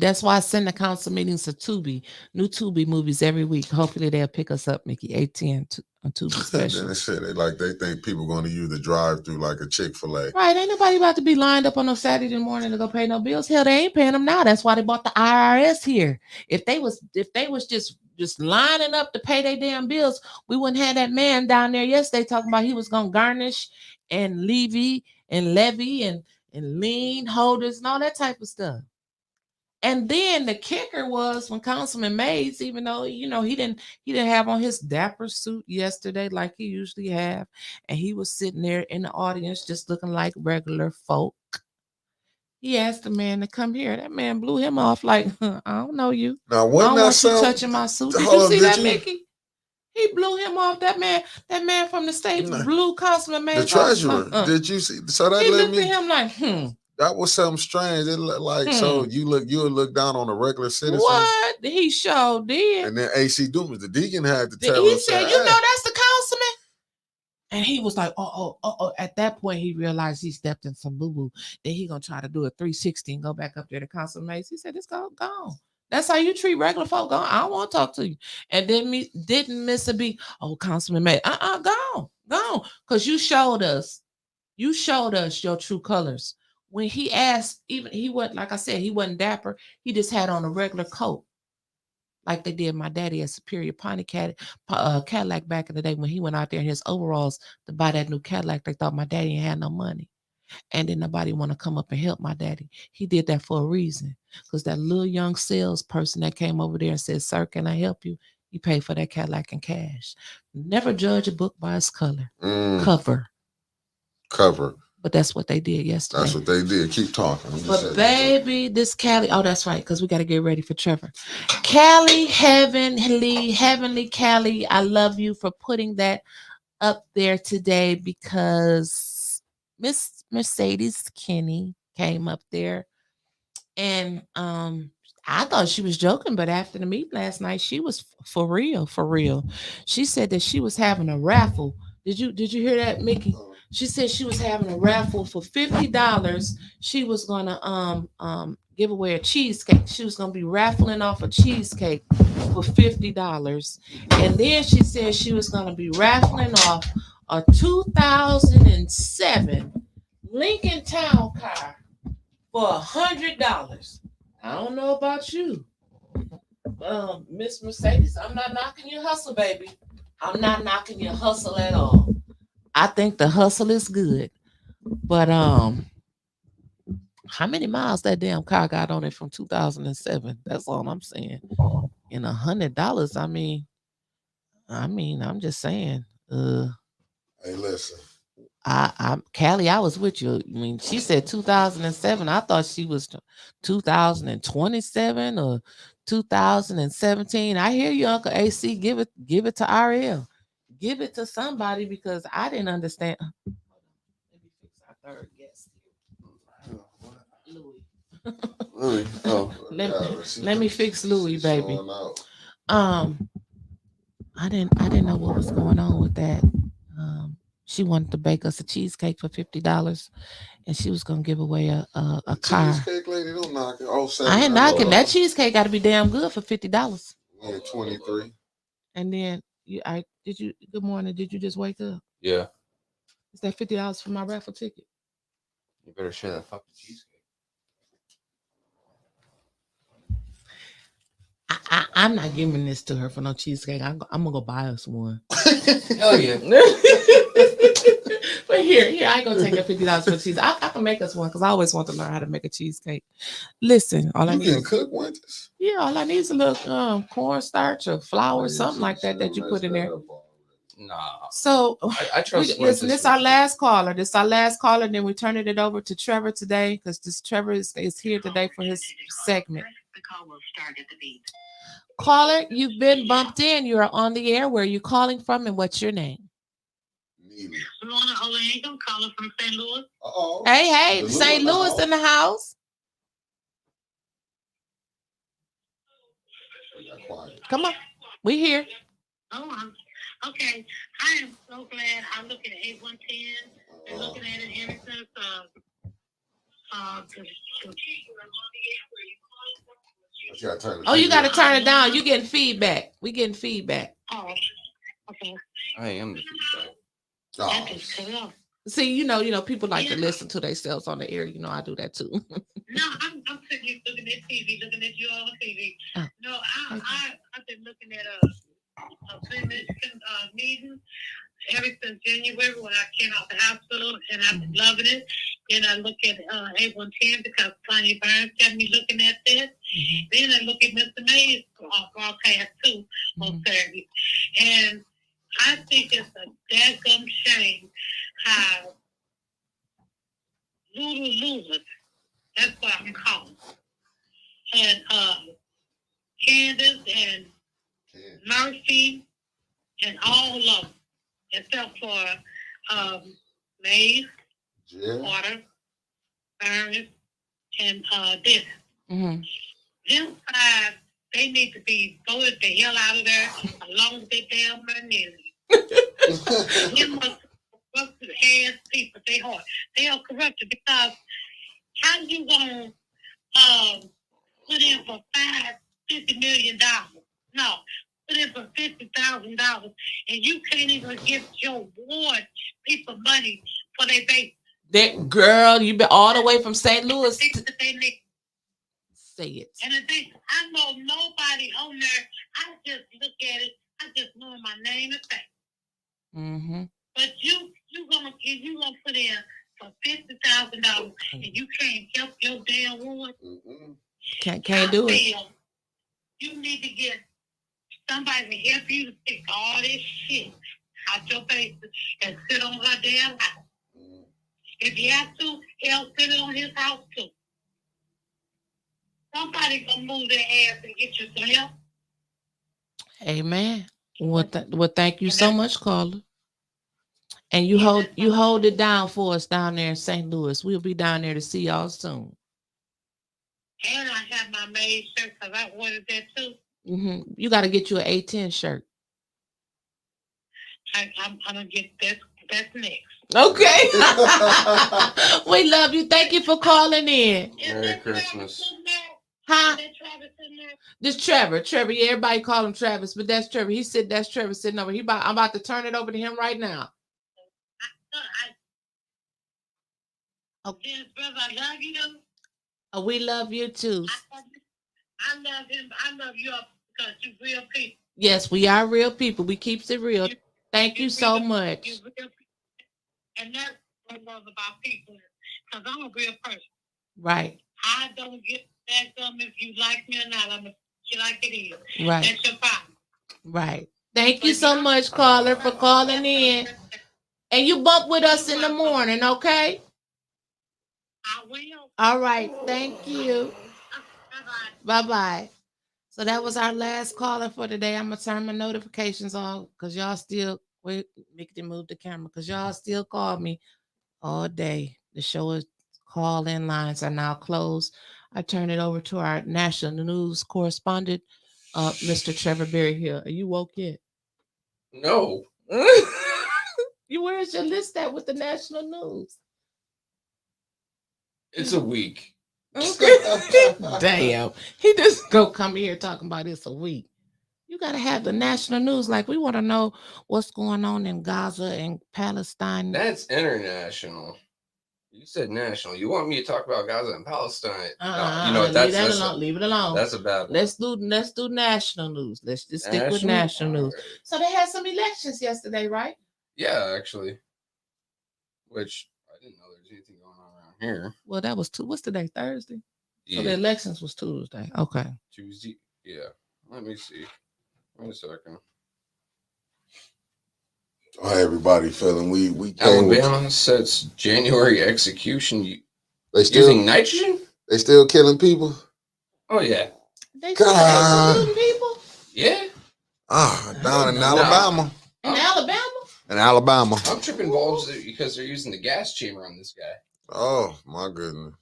That's why I send the council meetings to Tubi. New Tubi movies every week. Hopefully they'll pick us up, Mickey. 810 on Tubi special. They think people going to use the drive-through like a Chick-fil-A. Right, ain't nobody about to be lined up on no Saturday morning to go pay no bills. Hell, they ain't paying them now. That's why they bought the IRS here. If they was just lining up to pay their damn bills, we wouldn't have that man down there yesterday talking about he was gonna garnish and levy and lien holders and all that type of stuff. And then the kicker was when Councilman Mays, even though he didn't have on his dapper suit yesterday like he usually have, and he was sitting there in the audience just looking like regular folk. He asked the man to come here. That man blew him off like, I don't know you. Now, I don't want you touching my suit. Did you see that, Mickey? He blew him off. That man from the state blew Councilman Mays. The treasurer. Did you see? So that he looked at him like, That was something strange. It looked like so you would look down on a regular citizen. What? He sure did. And then AC Dumas, the deacon, had to tell he him. Said, you know that's the councilman. And he was like, oh. At that point, he realized he stepped in some boo-boo. Then he gonna try to do a 360 and go back up there to Councilman Mays. He said, it's gone. That's how you treat regular folk. Gone. I don't want to talk to you. And then didn't miss a beat. Oh, Councilman Mays. Gone. Because you showed us your true colors. When he asked, he wasn't, like I said, he wasn't dapper. He just had on a regular coat. like they did my daddy at Superior Cadillac back in the day when he went out there in his overalls to buy that new Cadillac. They thought my daddy ain't had no money. And then nobody want to come up and help my daddy. He did that for a reason. Because that little young salesperson that came over there and said, "Sir, can I help you?" He paid for that Cadillac in cash. Never judge a book by its cover. Cover. But that's what they did yesterday. That's what they did. Keep talking. But baby, this Callie, oh, that's right, because we got to get ready for Trevor. Callie, heavenly Callie, I love you for putting that up there today, because Miss Mercedes Kenny came up there, and I thought she was joking, but after the meet last night, she was for real. She said that she was having a raffle. Did you hear that, Mickey? She said she was having a raffle for $50. She was gonna give away a cheesecake. She was gonna be raffling off a cheesecake for $50. And then she said she was gonna be raffling off a 2007 Lincoln Town Car for $100. I don't know about you, Miss Mercedes. I'm not knocking your hustle, baby. I'm not knocking your hustle at all. I think the hustle is good, but how many miles that damn car got on it from 2007? That's all I'm saying. And $100. I mean, I'm just saying. Hey, listen. I'm Callie. I was with you. I mean, she said 2007. I thought she was 2027 or 2017. I hear you, Uncle AC. Give it to RL. Give it to somebody, because I didn't understand. Let me fix our third guest. Louis. Oh, let me fix Louis, baby. I didn't know what was going on with that. She wanted to bake us a cheesecake for $50, and she was gonna give away a car. Cheesecake lady, don't knock it. Oh, I ain't knocking that cheesecake. Got to be damn good for $50. Yeah, 23. And then good morning. Did you just wake up? Yeah. Is that $50 for my raffle ticket? You better share that fucking cheesecake. I'm not giving this to her for no cheesecake. I'm gonna go buy us one. Hell yeah. But here, I ain't gonna take her $50 for cheese. I can make us one, because I always want to learn how to make a cheesecake. Listen, all I need can cook Winters? Yeah, all I need is a little cornstarch or flour, something like that you put in there. Nah. So I trust. Listen, this is our last caller. Then we turn it over to Trevor today, because this Trevor is here today for his segment. The call will start at the beep. Caller, you've been bumped in. You are on the air. Where are you calling from, and what's your name? Lorna Olengo, calling from St. Louis. Uh-oh. Hey, St. Louis in the house. Come on, we here. Oh, okay. I am so glad I'm looking at 8110 and looking at it ever since you got to turn it down. You getting feedback. We getting feedback. Oh, okay. I am the feedback. That just cut off. See, people like to listen to themselves on the air. I do that too. No, I'm sitting here looking at TV, looking at you on TV. Oh. No, I've been looking at a Mexican meeting ever since January when I came out the hospital, and I've been loving it. Then I look at 8110 because Tanya Burns got me looking at this. Mm-hmm. Then I look at Mr. Mays broadcast too on Saturday, and I think it's a dadgum shame how Lulu, that's what I'm calling, and Candace and Murphy and all of them, except for Mays, Water, Burns, and this. Mm-hmm. Them five, they need to be voted the hell out of there along with their damn money. Them must corrupted ass people, they hard. They are corrupted, because how you gonna put in for $50 million? No, put in for $50,000, and you can't even give your ward people money for their base. That girl, you been all the way from St. Louis. say it. And the thing, I know nobody on there. I just look at it. I just know my name and face. Mm-hmm. But you gonna put in for $50,000 and you can't help your damn woman. Can't do it. Feel you need to get somebody to help you to pick all this shit out your face and sit on her damn house. If you have to, he'll sit on his house too. Somebody gonna move their ass and get you some help. Amen. Well, thank you so much, Carla. And you Yeah, hold that's you fine. hold it down for us down there in St. Louis. We'll be down there to see y'all soon. And I have my maid shirt because I ordered that too. Mm-hmm. You got to get you an A10 shirt. I'm gonna get that's next. Okay. We love you. Thank you for calling in. Merry Christmas. Huh? Is that Travis in there? This Trevor. Trevor, yeah, everybody call him Travis, but that's Trevor. That's Trevor sitting over. I'm about to turn it over to him right now. Yes, brother, I love you. Oh, we love you too. I love him. I love you because you real people. Yes, we are real people. We keeps it real. Thank you so much. You real people. And that's what I love about people. Because I'm a real person. Right. I don't get back them if you like me or not. I'm you like it is. Right. That's your problem. Right. Thank you so much, caller, for calling in. And you bump with us in the morning, okay? I will. All right. Thank you. Bye-bye. Bye-bye. So that was our last caller for today. I'm going to turn my notifications on because y'all still, wait, make them move the camera because y'all still call me all day. The show is call-in lines are now closed. I turn it over to our national news correspondent, Mr. Trevor Berryhill. Are you woke yet? No. Where's your list at with the national news? It's a week. Damn. He just go come here talking about it's a week. You got to have the national news. Like, we want to know what's going on in Gaza and Palestine. That's international. You said national. You want me to talk about Gaza and Palestine? No, you know what? Leave that alone. Leave it alone. That's a bad one. Let's do national news. Let's just stick with national news. Right. So they had some elections yesterday, right? Yeah, actually. Which I didn't know there was anything going on around here. Well, that was what's today? Thursday? Yeah. So the elections was Tuesday. Okay. Tuesday. Yeah. Let me see. Wait a second. How everybody feeling? We came with, Alabama sets January execution they still using nitrogen? they still killing people. Oh yeah. They God. executing people Yeah. Down in No. Alabama. in Alabama. In Alabama. I'm tripping balls because they're using the gas chamber on this guy. Oh my goodness.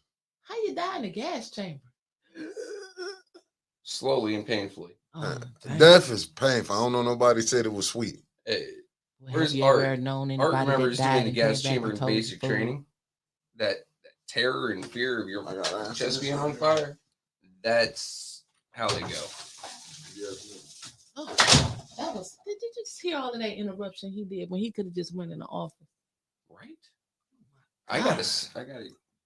How you die in a gas chamber? Slowly and painfully. Oh, dang. Death is painful. I don't know. Nobody said it was sweet. Well, Where's have you Art? ever known Art anybody remembers that died doing the and gas came back chamber and in told the basic story? training. That terror and fear of your I gotta answer chest this being on one. fire. That's how they go. Oh, that was. Did you just hear all of that interruption he did when he could have just went in the office? Right? I gotta.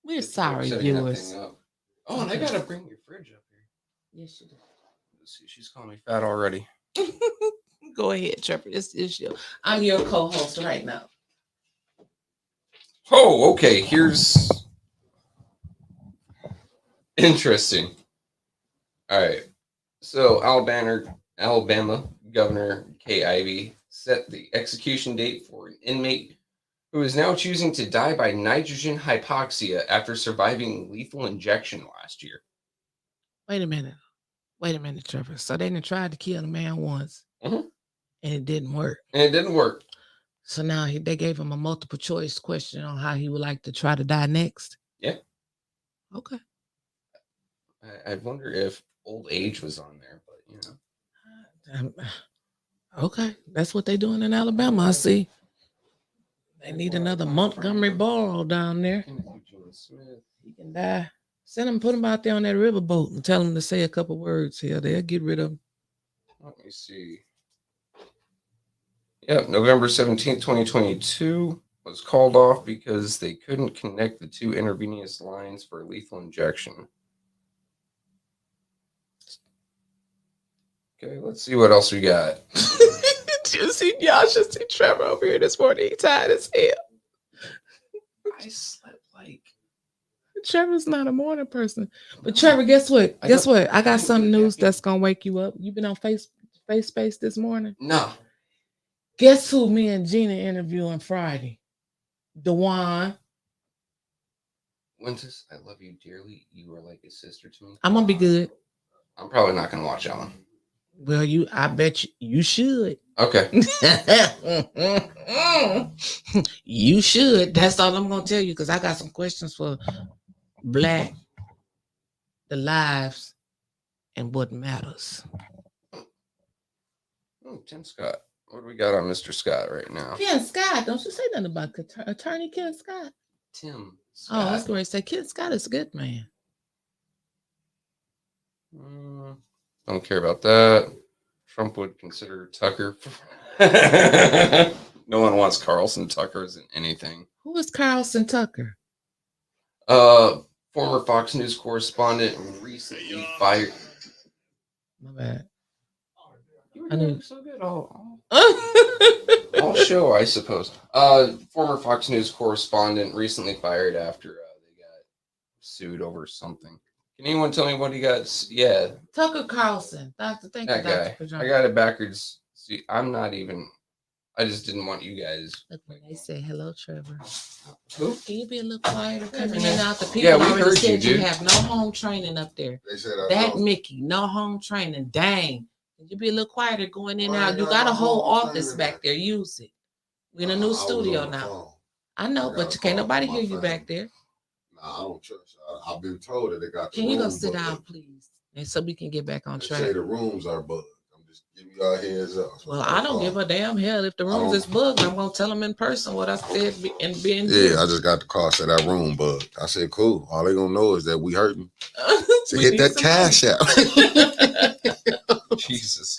We're get sorry, setting that viewers. thing up. Oh, and I gotta bring your fridge up here. Yes, you do. Let's see, she's calling me fat already. Go ahead, Trevor. It's your. I'm your co-host right now. Oh, okay. Here's interesting. All right. So Alabama Governor Kay Ivey set the execution date for an inmate who is now choosing to die by nitrogen hypoxia after surviving lethal injection last year. Wait a minute, Trevor. So they done tried to kill a man once, Mhm. and it didn't work. And it didn't work. So now they gave him a multiple choice question on how he would like to try to die next. Yeah. Okay. I wonder if old age was on there, but you know. Okay, that's what they doing in Alabama. I see. They need another Montgomery Borough down there. Timothy Gene Smith. He can die. Send him, put him out there on that riverboat and tell him to say a couple words here. They'll get rid of him. Let me see. Yep, November 17th, 2022 was called off because they couldn't connect the two intravenous lines for lethal injection. Okay, let's see what else we got. Y'all should see Trevor over here this morning. He tired as hell. I slept like Trevor's not a morning person. But Trevor, guess what? I got some news that's gonna wake you up. You been on Face Space this morning? no. Guess who me and Gina interviewing Friday? Dewan. Wintus, I love you dearly. You are like a sister to me. I'm gonna be good. I'm probably not gonna watch that one. Well, I bet you should. Okay. You should. That's all I'm gonna tell you because I got some questions for Black, the lives, and what matters. Oh, Tim Scott. What do we got on Mr. Scott right now? Ken Scott, don't you say nothing about attorney Ken Scott? Tim Oh, Scott. that's great. Say Ken Scott is a good man. Don't care about that. Trump would consider Tucker. No one wants Carlson Tuckers in anything. Who is Carlson Tucker? Former Fox News correspondent recently fired. My bad. You were I knew- doing so good all show, I suppose. Former Fox News correspondent recently fired after they got sued over something. Can anyone tell me what he got? Yeah, Tucker Carlson. Thank you, that guy. Dr. I got it backwards. See, I just didn't want you guys. Look when they say hello, Trevor. Who? Can you be a little quieter coming in and out? The people Yeah, we already heard said you, you dude. have no home training up there. They said I That don't. Mickey, no home training. Dang. Can you be a little quieter going in and Why out? You you got got a whole home office training back there. Use it. We're in a I new was studio on the now. phone. I know, I but got a can't call nobody from hear my you family. back there. Nah, I don't trust. I've been told that they got. Can the you go room sit booked. down, please? And so we can get back on They track. say the rooms are bugged. I'm just giving y'all a heads up. Well, I don't give a damn hell if the rooms don't- is bugged. I'm gonna tell them in person what I said and being Yeah, I just got the call. Said that room bugged. I said, cool. All they gonna know is that we hurting. So hit that cash out. Jesus.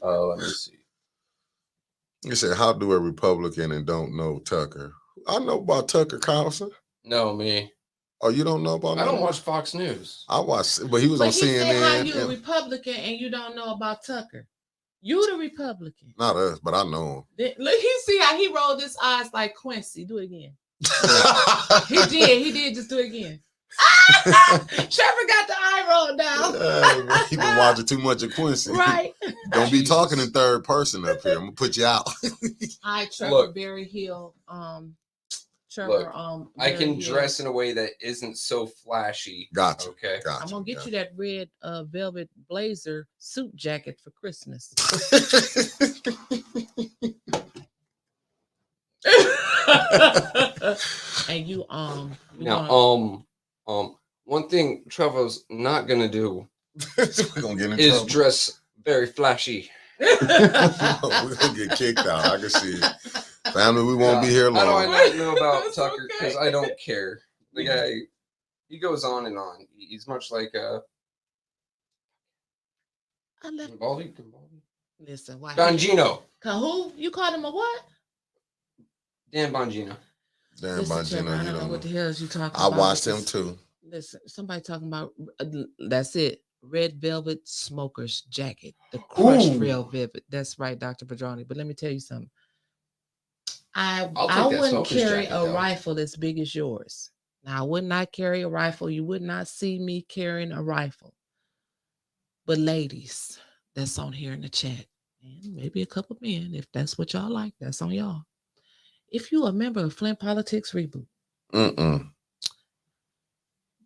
Let me see. He said, how do a Republican and don't know Tucker? I know about Tucker Carlson. No, me. Oh, you don't know about I don't him? watch Fox News. I watched, but he was But on he said how CNN. you a and- Republican and you don't know about Tucker. You the Republican. Not us, but I know Look, he see how he rolled his eyes like Quincy. Do it again. him. He did. Just do it again. Trevor got the eye roll down. Hey, man, he been watching too much of Quincy. Right. Don't be Jesus. talking in third person up here. I'm gonna put you out. Hi, Trevor Look. Berry Hill. Trevor. Look, I Berry can Hill. dress in a way that isn't so flashy. Gotcha. Okay. Gotcha. I'm gonna get you that red velvet blazer suit jacket for Christmas. And you Now, one thing Trevor's not gonna do We're gonna get in is trouble. dress very flashy. We're gonna get kicked out. I can see it. Family, we won't be here How do I long. not know about It's Tucker? Because okay. I don't care. The guy, he goes on and on. He's much like I left. Gimbaldi. Listen, why? Bongino. Who? You called him a what? Dan Bongino. Damn, Listen, Trevor, Bongino, I you don't know don't what the know. hell is you talking I about. watched with him this- too. Listen, somebody talking about that's it. Red velvet smoker's jacket, the crushed Ooh. real velvet. That's right, Dr. Padroni. But let me tell you something. I I'll take that wouldn't smoker's carry jacket, a though. rifle as big as yours. Now, I would not carry a rifle. You would not see me carrying a rifle. But ladies, that's on here in the chat, and maybe a couple men, if that's what y'all like, that's on y'all. If you a member of Flint Politics Reboot,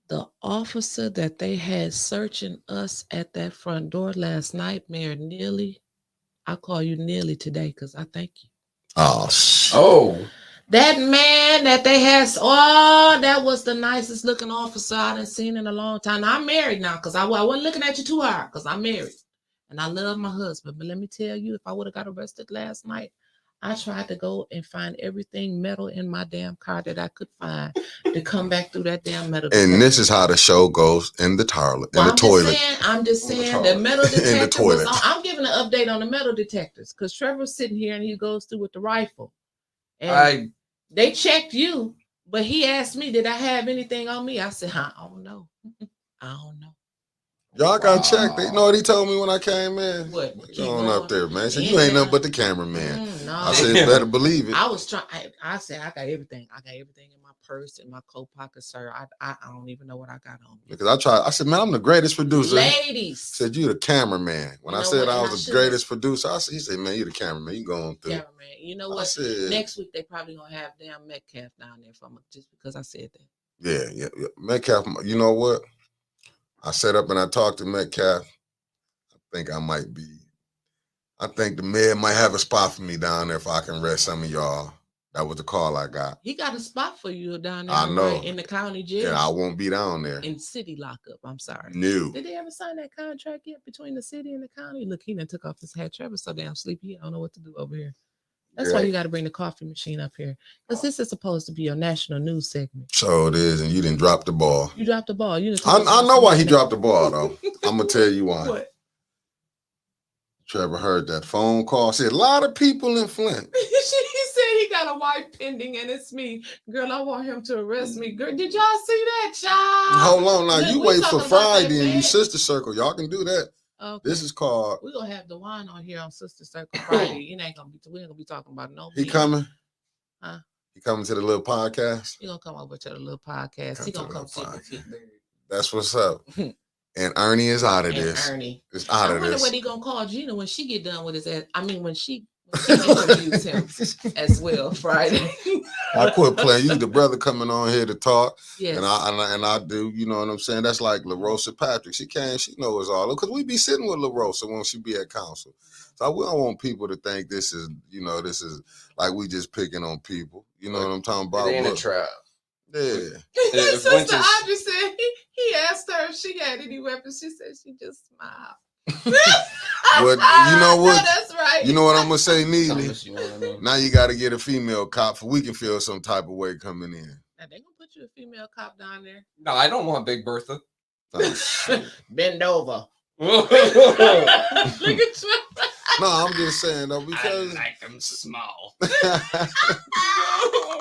the officer that they had searching us at that front door last night, Mayor Neely, I call you Neely today because I thank you. Oh, shit. Oh, That man that they had, oh, that was the nicest looking officer I done seen in a long time. Now, I'm married now because I wasn't looking at you too hard because I'm married and I love my husband. But let me tell you, if I would have got arrested last night, I tried to go and find everything metal in my damn car that I could find to come back through that damn metal. And this is how the show goes in the toilet, in Well, the toilet. I'm just On the saying the toilet. metal In the detector was toilet. on. I'm giving an update on the metal detectors because Trevor's sitting here and he goes through with the rifle. And they checked you, but he asked me, did I have anything on me? I said, I don't know. I don't know. Y'all got checked. You know what he told me when I came in? What? Keep going up there, man. He said, Yeah. you ain't nothing but the cameraman. No. I said, better believe it. I was trying. I said I got everything. I got everything in my purse in my coat pocket, sir. I don't even know what I got on me. Because I tried. I said, man, I'm the greatest producer. Ladies. Said you the cameraman. When You I know said what? I And was the I greatest producer, he said, man, you the cameraman. You going through. Cameraman. You know I what? said, Next week they probably gonna have damn Metcalf down there for me just because I said that. yeah. Metcalf, you know what? I sat up and I talked to Metcalf. I think the mayor might have a spot for me down there if I can rest some of y'all. That was the call I got. He got a spot for you down there. I know. Right, in the county jail. And I won't be down there. In city lockup. I'm sorry. No. Did they ever sign that contract yet between the city and the county? Look, he done took off his hat. Trevor's so damn sleepy. I don't know what to do over here. That's why you got to bring the coffee machine up here. Because this is supposed to be your national news segment. So it is, and you didn't drop the ball. You dropped the ball. I know why he dropped the ball, though. I'm going to tell you why. What? Trevor heard that phone call. Said a lot of people in Flint. He said he got a wife pending and it's me. Girl, I want him to arrest me. Girl, did y'all see that, child? Hold on. Now, Look, you we wait for talking about that, Friday and you man. sister circle. Y'all can do that. Okay. This is called. We're going to have DeWine on here on Sister Circle Friday. We ain't going to be talking about no. He beef. coming? Huh? He coming to the little podcast? He going to come over to the little podcast. He going to come see the Fit Bird. That's what's up. And Ernie is out of And this. Ernie. It's out I of wonder this. what he gonna call Gina when she get done with his ass. I mean, when she interviews him as well Friday. I quit playing. You the brother coming on here to talk, Yes. and I do. You know what I'm saying? That's like LaRosa Patrick. She knows all because we be sitting with LaRosa when she be at council. So we don't want people to think this is like we just picking on people. You know what I'm talking about? It ain't a trap. Yeah. If Sister Winter's- Audrey said he asked her if she had any weapons. She said she just smiled. What you know what? No, that's right. You know what I'm gonna say, Neely? Thomas, you know what I mean? Now you got to get a female cop for we can feel some type of way coming in. Now they gonna put you a female cop down there. No, I don't want Big Bertha. Bend over. Look Look at you. No, I'm just saying though because. them small.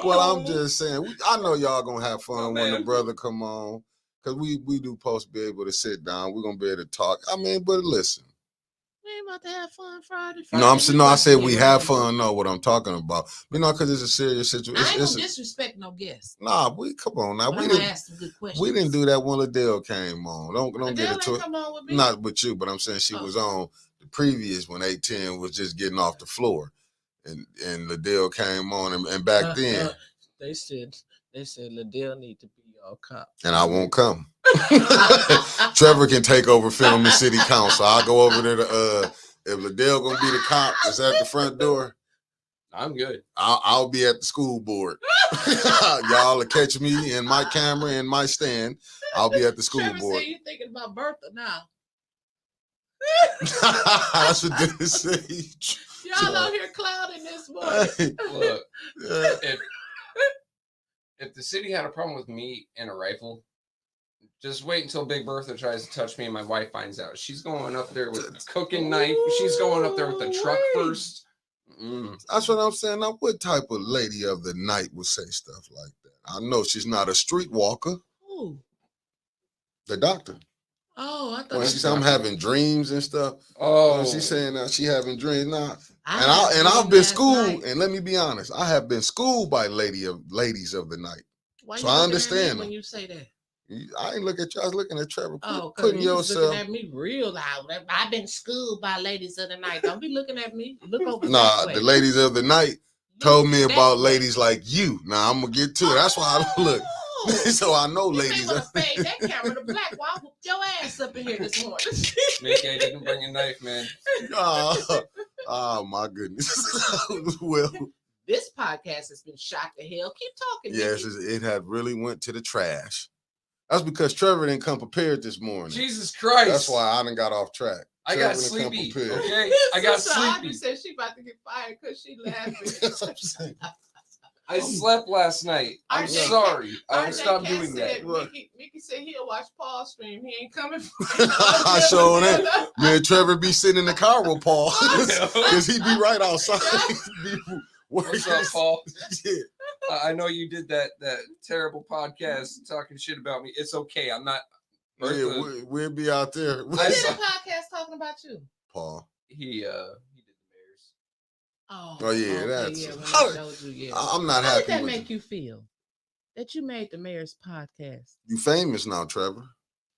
Well, I'm just saying. I know y'all gonna have fun Oh, when the man. brother come on, cause we do supposed to be able to sit down. We're gonna be able to talk. I mean, but listen. We ain't about to have fun Friday. No, I'm saying. No, I said we have fun. fun. Know what I'm talking about? You know, cause it's a serious I ain't situation. gonna disrespect no guests. Nah, come on now. But We I'm gonna didn't. ask some good questions. We didn't do that when Liddell came on. Don't get Adele into ain't it. come on with me. Not with you, but I'm saying she Oh. was on the previous when 810 was just getting off the floor, and Liddell came on, and back then, They said Liddell need to be your cop. and I won't come. Trevor can take over filming city council. I'll go over there to if Liddell gonna be the cop is at the front door, I'm good. I'll be at the school board. Y'all will catch me in my camera and my stand. I'll be at the school Trevor board. said you thinking about Bertha now. That's what they say. Y'all out here clouding this morning. Look, Yeah. if the city had a problem with me and a rifle, just wait until Big Bertha tries to touch me and my wife finds out. She's going up there with a cooking knife. She's going up there with the truck Ooh-wee. first. That's what I'm saying. Now, what type of lady of the night would say stuff like that? I know she's not a streetwalker. Ooh. The doctor. Oh, I thought When you she said I'm having dreams and stuff. Oh, She's saying that she having dreams now. I And had I've one been last schooled, night. and let me be honest, I have been schooled by ladies of the night. Why so you I looking at me understand when them. you say that. I ain't looking at you. I was looking at Trevor. Oh, Putting you was yourself. looking at me real loud. I've been schooled by ladies of the night. Don't be looking at me. Look over Nah, that way. the ladies of the night Look told me that about way. ladies like you. Now I'm gonna get to it. That's why I look. Oh. So I know You ladies. may want to fade that camera to black. Why I whooped your ass up in here this morning? Mickey didn't bring a knife, man. Oh my goodness. Well, This podcast has been shot to hell. Keep talking. yes, Nikki. it had really went to the trash. That's because Trevor didn't come prepared this morning. Jesus Christ. That's why I done got off track. I got Trevor didn't come sleepy. prepared. Okay, I got Sister Audrey sleepy. said she about to get fired because she laughing. That's what I'm saying. I slept last night. I'm RJ sorry. I RJ stopped Cass doing said, that. Mickey said he'll watch Paul's stream. He ain't coming. I sure ain't. Me and Trevor be sitting in the car with Paul because he be right outside. Be working. What's up, Paul? Yeah. I know you did that terrible podcast talking shit about me. It's okay. I'm not Bertha, Yeah, we'll be out there. Who I did saw- a podcast talking about you? Paul. he did the Bears. Oh, yeah, okay, that's- yeah. When How- I showed you, yeah. I'm not How happy did that with make you feel? That you made the mayor's podcast? you. famous now, Trevor.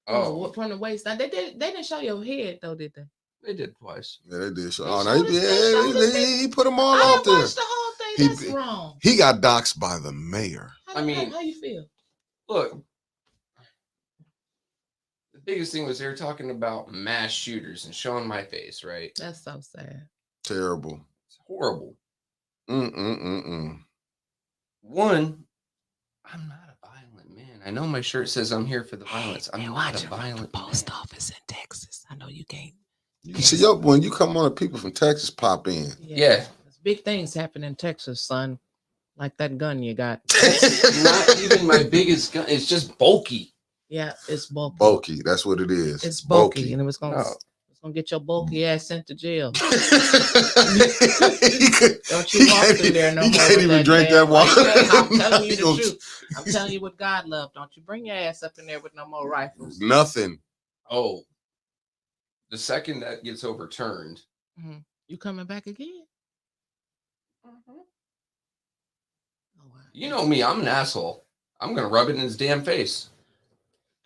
Oh, From the waist down. They didn't show your head though, did they? they did twice. Yeah, they did. So, They oh, showed no, us- they showed us he put them all I out didn't there. watch the whole thing. He- That's wrong. He got doxxed by the mayor. I mean- how you feel? Look, the biggest thing was they were talking about mass shooters and showing my face, right? That's so sad. Terrible. It's horrible. Mm. One, I'm not a violent man. I know my shirt says I'm here for the violence. I'm not a violent man. office in Texas. I know you can't. You see, yo, when you come on, the people from Texas pop in. Yeah. There's big things happen in Texas, son. Like that gun you got. Not even my biggest gun. It's just bulky. Yeah, it's bulky. Bulky. That's what it is. It's bulky, and it's gonna Oh. get your bulky ass sent to jail. He Don't you walk through there no he more. can't with even drink damn that water. rifle. I'm telling you He the gonna- truth. I'm telling you what God loved. Don't you bring your ass up in there with no more rifles. Nothing. Oh. The second that gets overturned, You coming back again? Oh, wow. you know me, I'm an asshole. I'm gonna rub it in his damn face.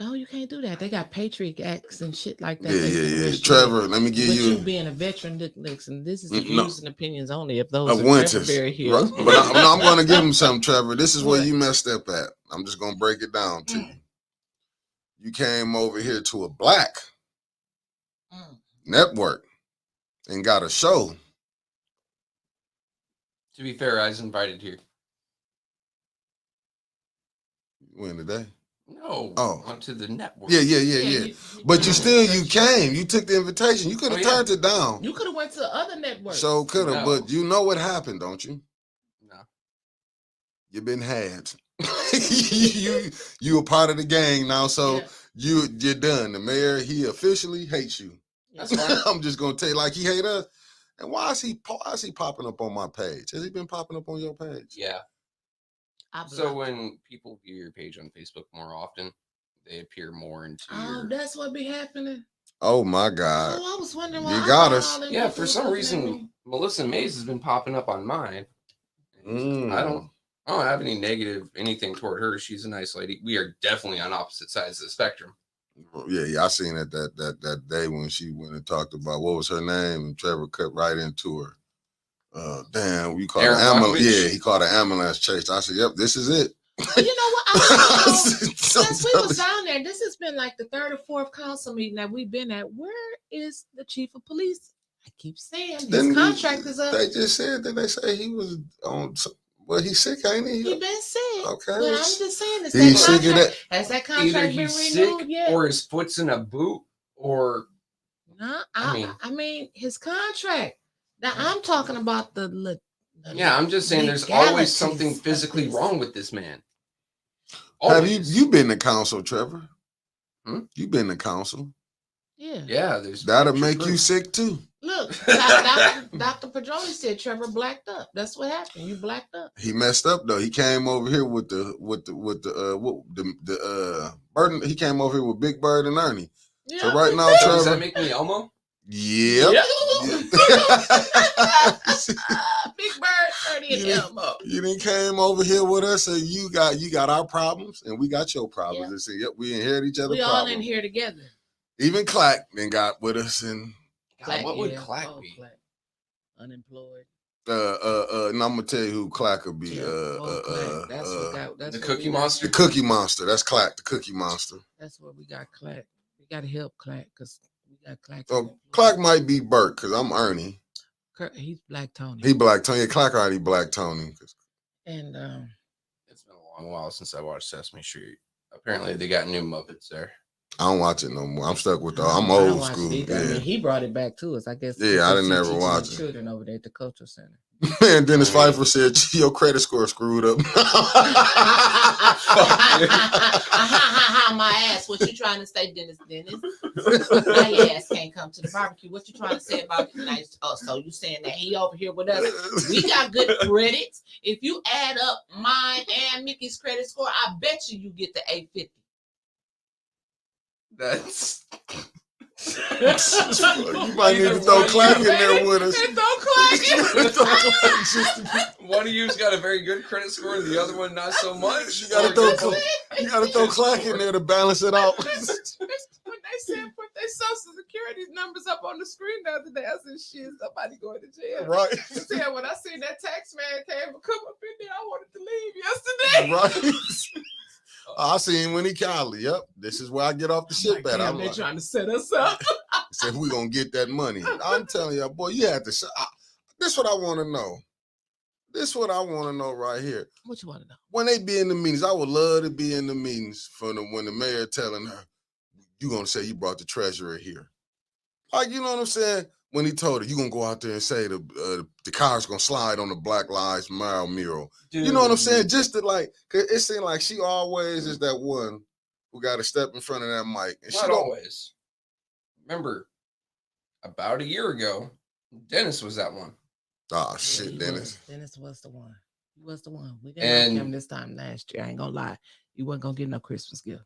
No, you can't do that. They got Patriot Acts and shit like that. Yeah, They can yeah, yeah. arrest you. Trevor, let me give But you you being a veteran, listen, this is the No. views and opinions only of those of of Winters. Trevor Berry Right? Hill. But I'm going to give him something, Trevor. This is where What? you messed up at. I'm just going to break it down to Mm. you. You came over here to a black Mm. network and got a show. To be fair, I was invited here. When today? No. Oh. Onto the network. Yeah. you- But you still, you came. You took the invitation. You could have Oh, yeah. turned it down. You could have went to other networks. So could have. No. But you know what happened, don't you? No. You've been had. you a part of the gang now. So Yeah. you're done. The mayor, he officially hates you. That's fine. I'm just gonna tell you, like, he hate us. And why is he popping up on my page? Has he been popping up on your page? Yeah. I So blocked. when people view your page on Facebook more often, they appear more into Oh, your. that's what be happening. Oh my God. Oh, I was wondering you why. I got saw us. all them Yeah, people for some looking at reason, me. Melissa Mays has been popping up on mine. Mm. I don't have any negative anything toward her. She's a nice lady. We are definitely on opposite sides of the spectrum. Yeah. I seen it that day when she went and talked about what was her name, and Trevor cut right into her. Damn, we called Aaron an ambulance. Brockovich? Yeah, he called an ambulance chase. I said, "Yep, this is it." Well, you know what? I don't know. So Since we tell was me- down there, this has been like the third or fourth council meeting that we've been at. Where is the chief of police? I keep saying his Didn't contract is up. They just said that they say he was on. Well, he's sick, ain't he? He been sick. Okay. But I'm just saying, is He's that sick of contract, that. has that Either contract been he's renewed sick yet? or his foot's in a boot or No, I I mean his contract. Now I'm talking about the yeah, I'm just saying there's always something legalities of physically this. wron with this man. Have you Always. you been to council, Trevor? Hmm? You been to council? Yeah. Yeah, there's That'll picture make you proof. sick too. Look, Dr. Pedroli said Trevor blacked up. That's what happened. You blacked up. He messed up though. He came over here with the Bird. He came over here with Big Bird and Ernie. So Yeah. right now, So does that Trevor. make me Elmo? Yep. Big Bird, Ernie, and Yeah. Elmo. You done came over here with us, and you got our problems, and we got your problems. Yeah. And say, yep, we inherit each other's We all problems. in here together. Even Clack then got with us, and God, what would yeah. Clack Oh, be? Clack. Unemployed. and I'm gonna tell you who Clack will be. Yeah. Oh, Clack. That's what got. That's The what Cookie we got. Monster? The Cookie Monster. That's Clack, the Cookie Monster. That's what we got. Clack. We got to help Clack because we got Clack. So Clack might be Bert because I'm Ernie. He's Black Tony. He Black Tony. Yeah, Clack already Black Tony. And It's been a long while since I watched Sesame Street. Apparently, they got new Muppets there. I don't watch it no more. I'm stuck with the. I I'm don't old watch school. it either. I Yeah. mean, he brought it back to us, I guess. Yeah, I didn't because never he watch teaches it. Children over there at the cultural center. Man, Dennis Oh, yeah. Pfeiffer said your credit score screwed up. My ass. What you trying to say, Dennis? My ass can't come to the barbecue. What you trying to say about it tonight? Oh, so you saying that he over here with us? We got good credits. If you add up mine and Mickey's credit score, I bet you get the 850. That's You might need to throw Clack in there with us. And throw Clack in. Just to be- one of you's got a very good credit score, the other one not so much. You gotta throw Clack in there to balance it out. When they said put their social security numbers up on the screen the other day, I said, shit, somebody going to jail. Right. I said, when I seen that tax man came and come up in there, I wanted to leave yesterday. Right. I seen Winnie Colley. Yep. This is where I get off the shit bet. Damn, I'm they like, trying to set us up. said we're gonna get that money. I'm telling you, boy, you have to this what I want to know. This what I want to know right here. What you want to know? When they be in the meetings, I would love to be in the meetings when the mayor telling her, you gonna say you brought the treasurer here. Like, you know what I'm saying? When he told her, you gonna go out there and say the car's gonna slide on the Black Lives Matter mural. Dude. You know what I'm saying? Just to like, cause it seemed like she always is that one who got to step in front of that mic. And she Not don't, always. Remember, about a year ago, Dennis was that one. oh shit, Dennis. Dennis was the one. He was the one. We didn't And- like him this time last year. I ain't gonna lie. You wasn't gonna get no Christmas gift.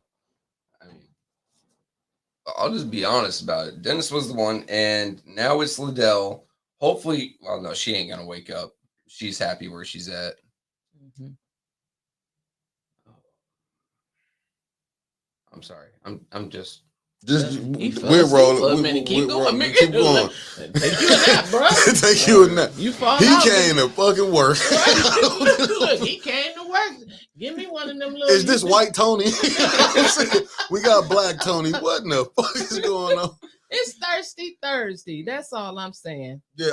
I mean, I'll just be honest about it. Dennis was the one, and now it's Liddell. Hopefully, well, no, she ain't gonna wake up. She's happy where she's at. Mm-hmm. I'm sorry. I'm just. Just He fell we're asleep rolling. for a we- minute. Keep we're going, rolling. nigga. Keep going. Take you a nap, bro. Take you a nap. You fall He out. came to fucking work. Look, he came to work. Give me one of them little. Is this white Tony? We got black Tony. What in the fuck is going on? It's Thirsty Thursday. That's all I'm saying. Yeah,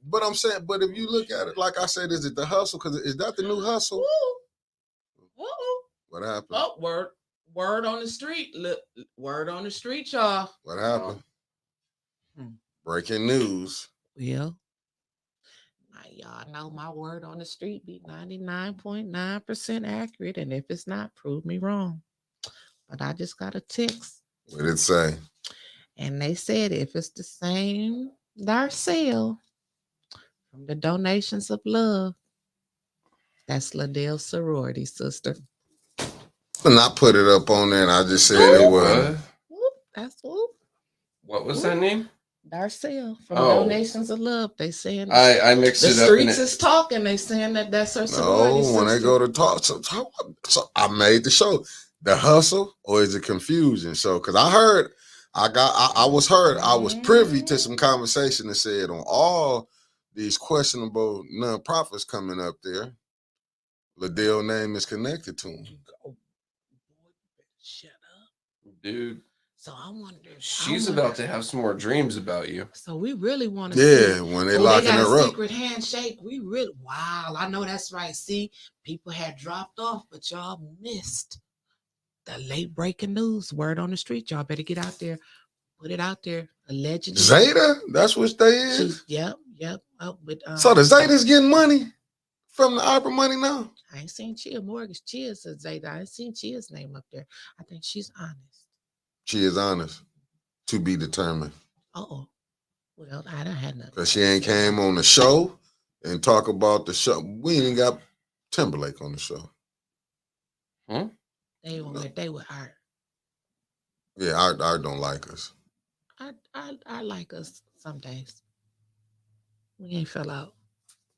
but I'm saying, but if you look at it, like I said, is it the hustle? Because is that the new hustle? Ooh. What happened? Oh, word on the street. Look, word on the street, y'all. What happened? Hmm. Breaking news. Well, y'all know my word on the street be 99.9% accurate, and if it's not, prove me wrong. But I just got a text, What did it say? and they said if it's the same Darcel from the Donations of Love, that's Liddell's sorority sister. And I put it up on there, and I just said it was. Whoop, that's whoop. What was that name? Darcel from Oh. Donations of Love. They saying I mixed the it up. streets is talking. They saying that that's her sorority No, when they sister. go to talk, so I made the show. The hustle, or is it confusion? So, because I heard, I was privy to some conversation that said on all these questionable nonprofits coming up there, Liddell name is connected to them. Oh, boy, you better shut up. Dude, So I wonder. she's about to have some more dreams about you. So we really want to. Yeah, when they locking got her a up. secret handshake. We really. Wow, I know that's right. See, people had dropped off, but y'all missed the late breaking news. Word on the street. Y'all better get out there. Put it out there. Allegedly. Zeta, that's what they is. Yep. Up with. So the Zeta's getting money from the opera money now. I ain't seen Chia Mortgage. Chia's a Zeta. I ain't seen Chia's name up there. I think she's honest. She is honest, to be determined, Oh, well, I don't have nothing. because she ain't came on the show and talk about the show. We ain't got Timberlake on the show. They were art. Yeah, Art don't like us. I like us some days. We ain't fell out.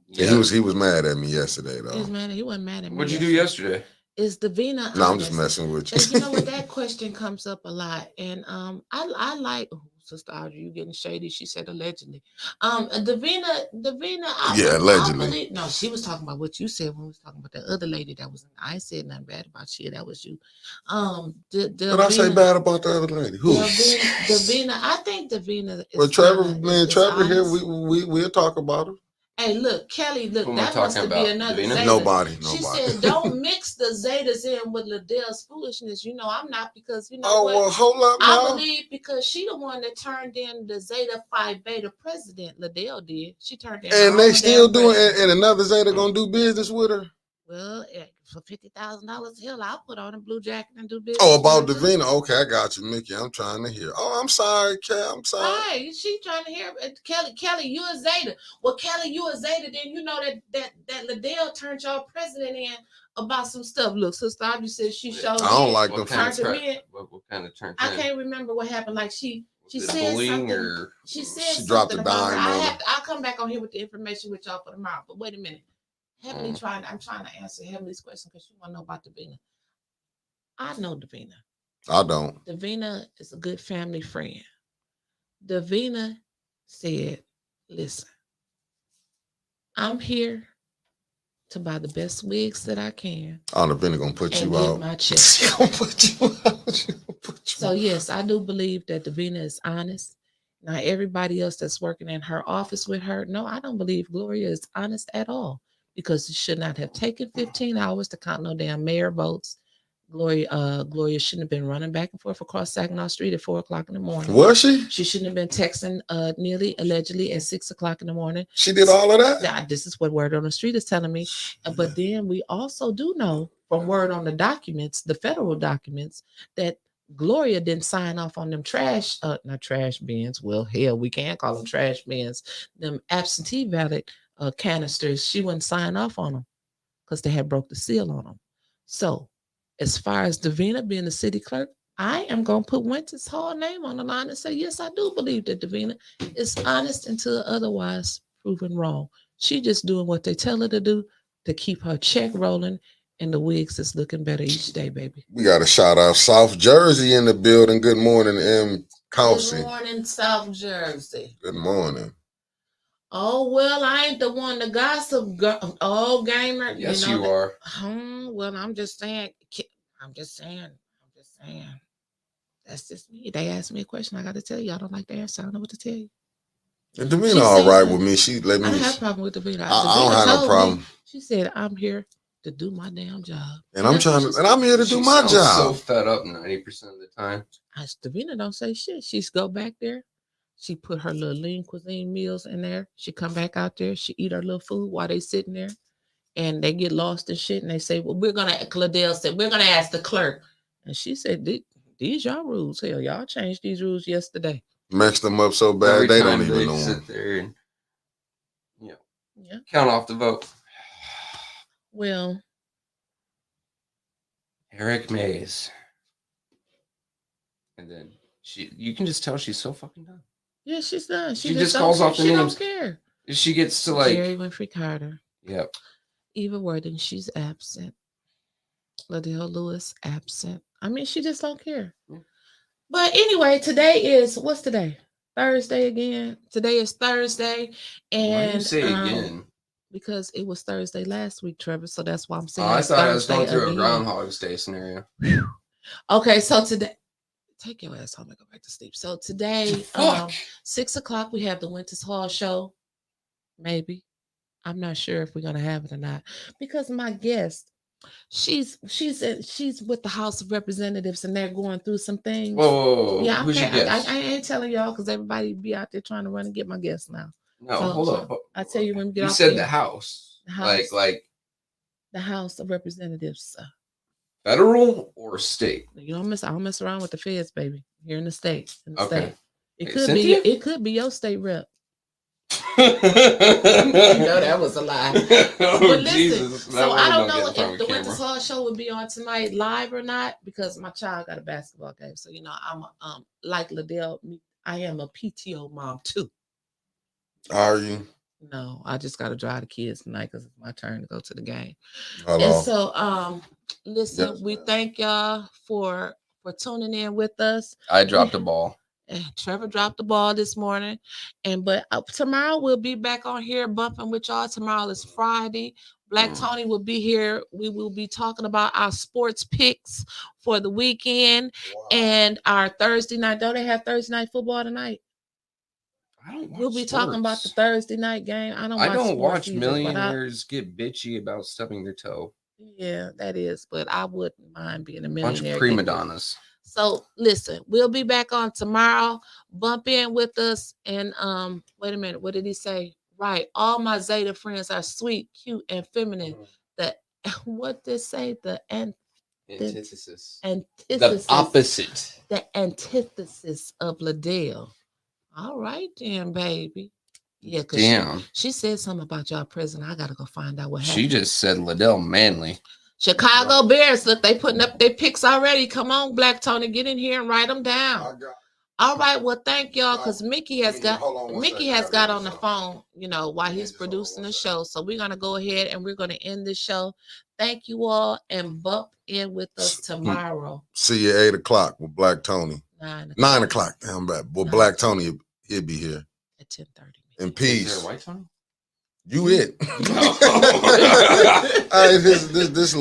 Yeah. He was mad at me yesterday He was though. mad. He wasn't mad at me. What'd you do yesterday? Is Davina? No, I'm just honest? messing with And you know you. what? That question comes up a lot, and I like. Oh, Sister Audrey, you getting shady? She said allegedly. Davina. Yeah, allegedly. believe, no, she was talking about what you said when we was talking about the other lady that was. I ain't said nothing bad about you. That was you. But I say bad about the other lady. Who? Davina. I think Davina. Is Well, Trevor, fine, man, is Trevor here. honest. We'll talk about her. Hey, look, Kelly, look, Who am I that wants to talking be about? another Davina? Zeta. Nobody. She said, don't mix the Zetas in with Liddell's foolishness. You know, I'm not, because you know Oh what? well, hold up I now. believe because she the one that turned in the Zeta Phi Beta president. Liddell did. She turned in. her And they own still damn doing, president. and another Zeta gonna do business with her. Well, for $50,000, hell, I'll put on a blue jacket and do business. Oh, about with her. Davina. Okay, I got you, Mickey. I'm trying to hear. Oh, I'm sorry, Kat. I'm sorry. Right, she trying to hear Kelly, you a Zeta. Well, Kelly, you a Zeta, then you know that Liddell turned y'all president in about some stuff. Look, Sister Audrey said she showed I don't me. like What them. kind of Turned turn? in. What kind of turn? I can't remember what happened. Like she Was it said bullying something. or She said She dropped something a about her. dime on her. I'll come back on here with the information with y'all for tomorrow. But wait a minute. Heavenly Mm. I'm trying to answer Heavenly's question because she want to know about Davina. I know Davina. I don't. Davina is a good family friend. Davina said, listen, I'm here to buy the best wigs that I can Oh, the Vinny gonna put and you get out. my check. She gonna put you out. She gonna put you So out. yes, I do believe that Davina is honest. Now everybody else that's working in her office with her, no, I don't believe Gloria is honest at all because it should not have taken 15 hours to count no damn mayor votes. Gloria shouldn't have been running back and forth across Saginaw Street at 4:00 in the morning. Was she? She shouldn't have been texting Neely allegedly at 6:00 in the morning. She did all of that? Now, this is what word on the street is telling me. But then we also do know from word on the documents, the federal documents, that Gloria didn't sign off on them not trash bins. Well, hell, we can't call them trash bins. Them absentee ballot canisters, she wouldn't sign off on them because they had broke the seal on them. So, as far as Davina being the city clerk, I am going to put Winters' whole name on the line and say, yes, I do believe that Davina is honest until otherwise proven wrong. She just doing what they tell her to do to keep her check rolling, and the wigs is looking better each day, baby. We got a shout out South Jersey in the building. Good morning, M. Kelsey. Good morning, South Jersey. Good morning. Oh, well, I ain't the one to gossip. Oh, gamer. yes, know you that- are. Well, I'm just saying. That's just me. They asked me a question. I got to tell you. I don't like the answer. I don't know what to tell you. And Davina She all said right that- with me. She let me. I don't have a problem with Davina. I don't have no problem. She said, I'm here to do my damn job. And I'm that's what trying she to, and I'm here to She do my sounds so job. fed up 90% of the time. Davina don't say shit. She's go back there. She put her little lean cuisine meals in there. She come back out there. She eat her little food while they sitting there. And they get lost and shit. And they say, well, Claudel said, we're going to ask the clerk. And she said, these y'all rules. Hell, y'all changed these rules yesterday. Messed them up so bad Every they time don't even they know. sit there and Yeah. count off the vote. Well, Eric Mays. And then you can just tell she's so fucking done. yeah, she's done. She just calls off the she names. Don't care. She gets to like, Jerry Winfrey Carter. yep. Eva Worthing, she's absent. Liddell Lewis, absent. I mean, she just don't care. Yeah. But anyway, today is, what's today? Thursday again. Today is Thursday. And Why do you say again? Because it was Thursday last week, Trevor. So that's why I'm saying I it's thought I was Thursday going through again. a Groundhog's Day scenario. Okay, so today, take your ass home and go back to sleep. So today, Fuck. 6:00, we have the Winters Hall show. Maybe. I'm not sure if we're gonna have it or not. Because my guest, she's with the House of Representatives and they're going through some things. Whoa. Yeah, Who's your okay. guest? I ain't telling y'all because everybody be out there trying to run and get my guests now. No, So- hold so up. I tell you when we get You off said here. the House. The House. Like The House of Representatives. federal or state? You don't mess. I don't mess around with the feds, baby. Here in the state. Okay. It Hey, could Cynthia? be. It could be your state rep. you know that was a lie. Oh, But listen, Jesus. That so one I don't get know in front if of the Winters camera. Hall show would be on tonight live or not because my child got a basketball game. So I'm like Liddell. I am a PTO mom too. Are you? No, I just got to drive the kids tonight because it's my turn to go to the game. Hello. And so, listen, Yes, we ma'am. thank y'all for tuning in with us. I dropped a ball. And Trevor dropped the ball this morning, but tomorrow we'll be back on here bumping with y'all. Tomorrow is Friday. Black Tony will be here. We will be talking about our sports picks for the weekend and our Thursday night. Don't they have Thursday night football tonight? I don't watch We'll be talking about the sports. Thursday night game. I don't watch sports either, but millionaires get bitchy about stubbing their toe. yeah, that is. But I wouldn't mind being a Bunch millionaire. of prima donnas. So listen, we'll be back on tomorrow. Bump in with us. And wait a minute, what did he say? Right. All my Zeta friends are sweet, cute, and feminine. The what did they say? The Antithesis. antithesis. The opposite. The antithesis of Liddell. All right then, baby. Yeah, because Damn. she said something about y'all president. I gotta go find out what happened. She just said Liddell manly. Chicago Bears, look, they putting up their picks already. Come on, Black Tony, get in here and write them down. All right, well, thank y'all, because Mickey has got on the phone, you know, while he's producing the show. So we're gonna go ahead and we're gonna end the show. Thank you all, and bump in with us tomorrow. See you 8 o'clock with Black Tony. 9 o'clock. Damn right. Well, Black Tony, he'll be here. at 10:30. In Is peace. there a white Tony? You it. All right, this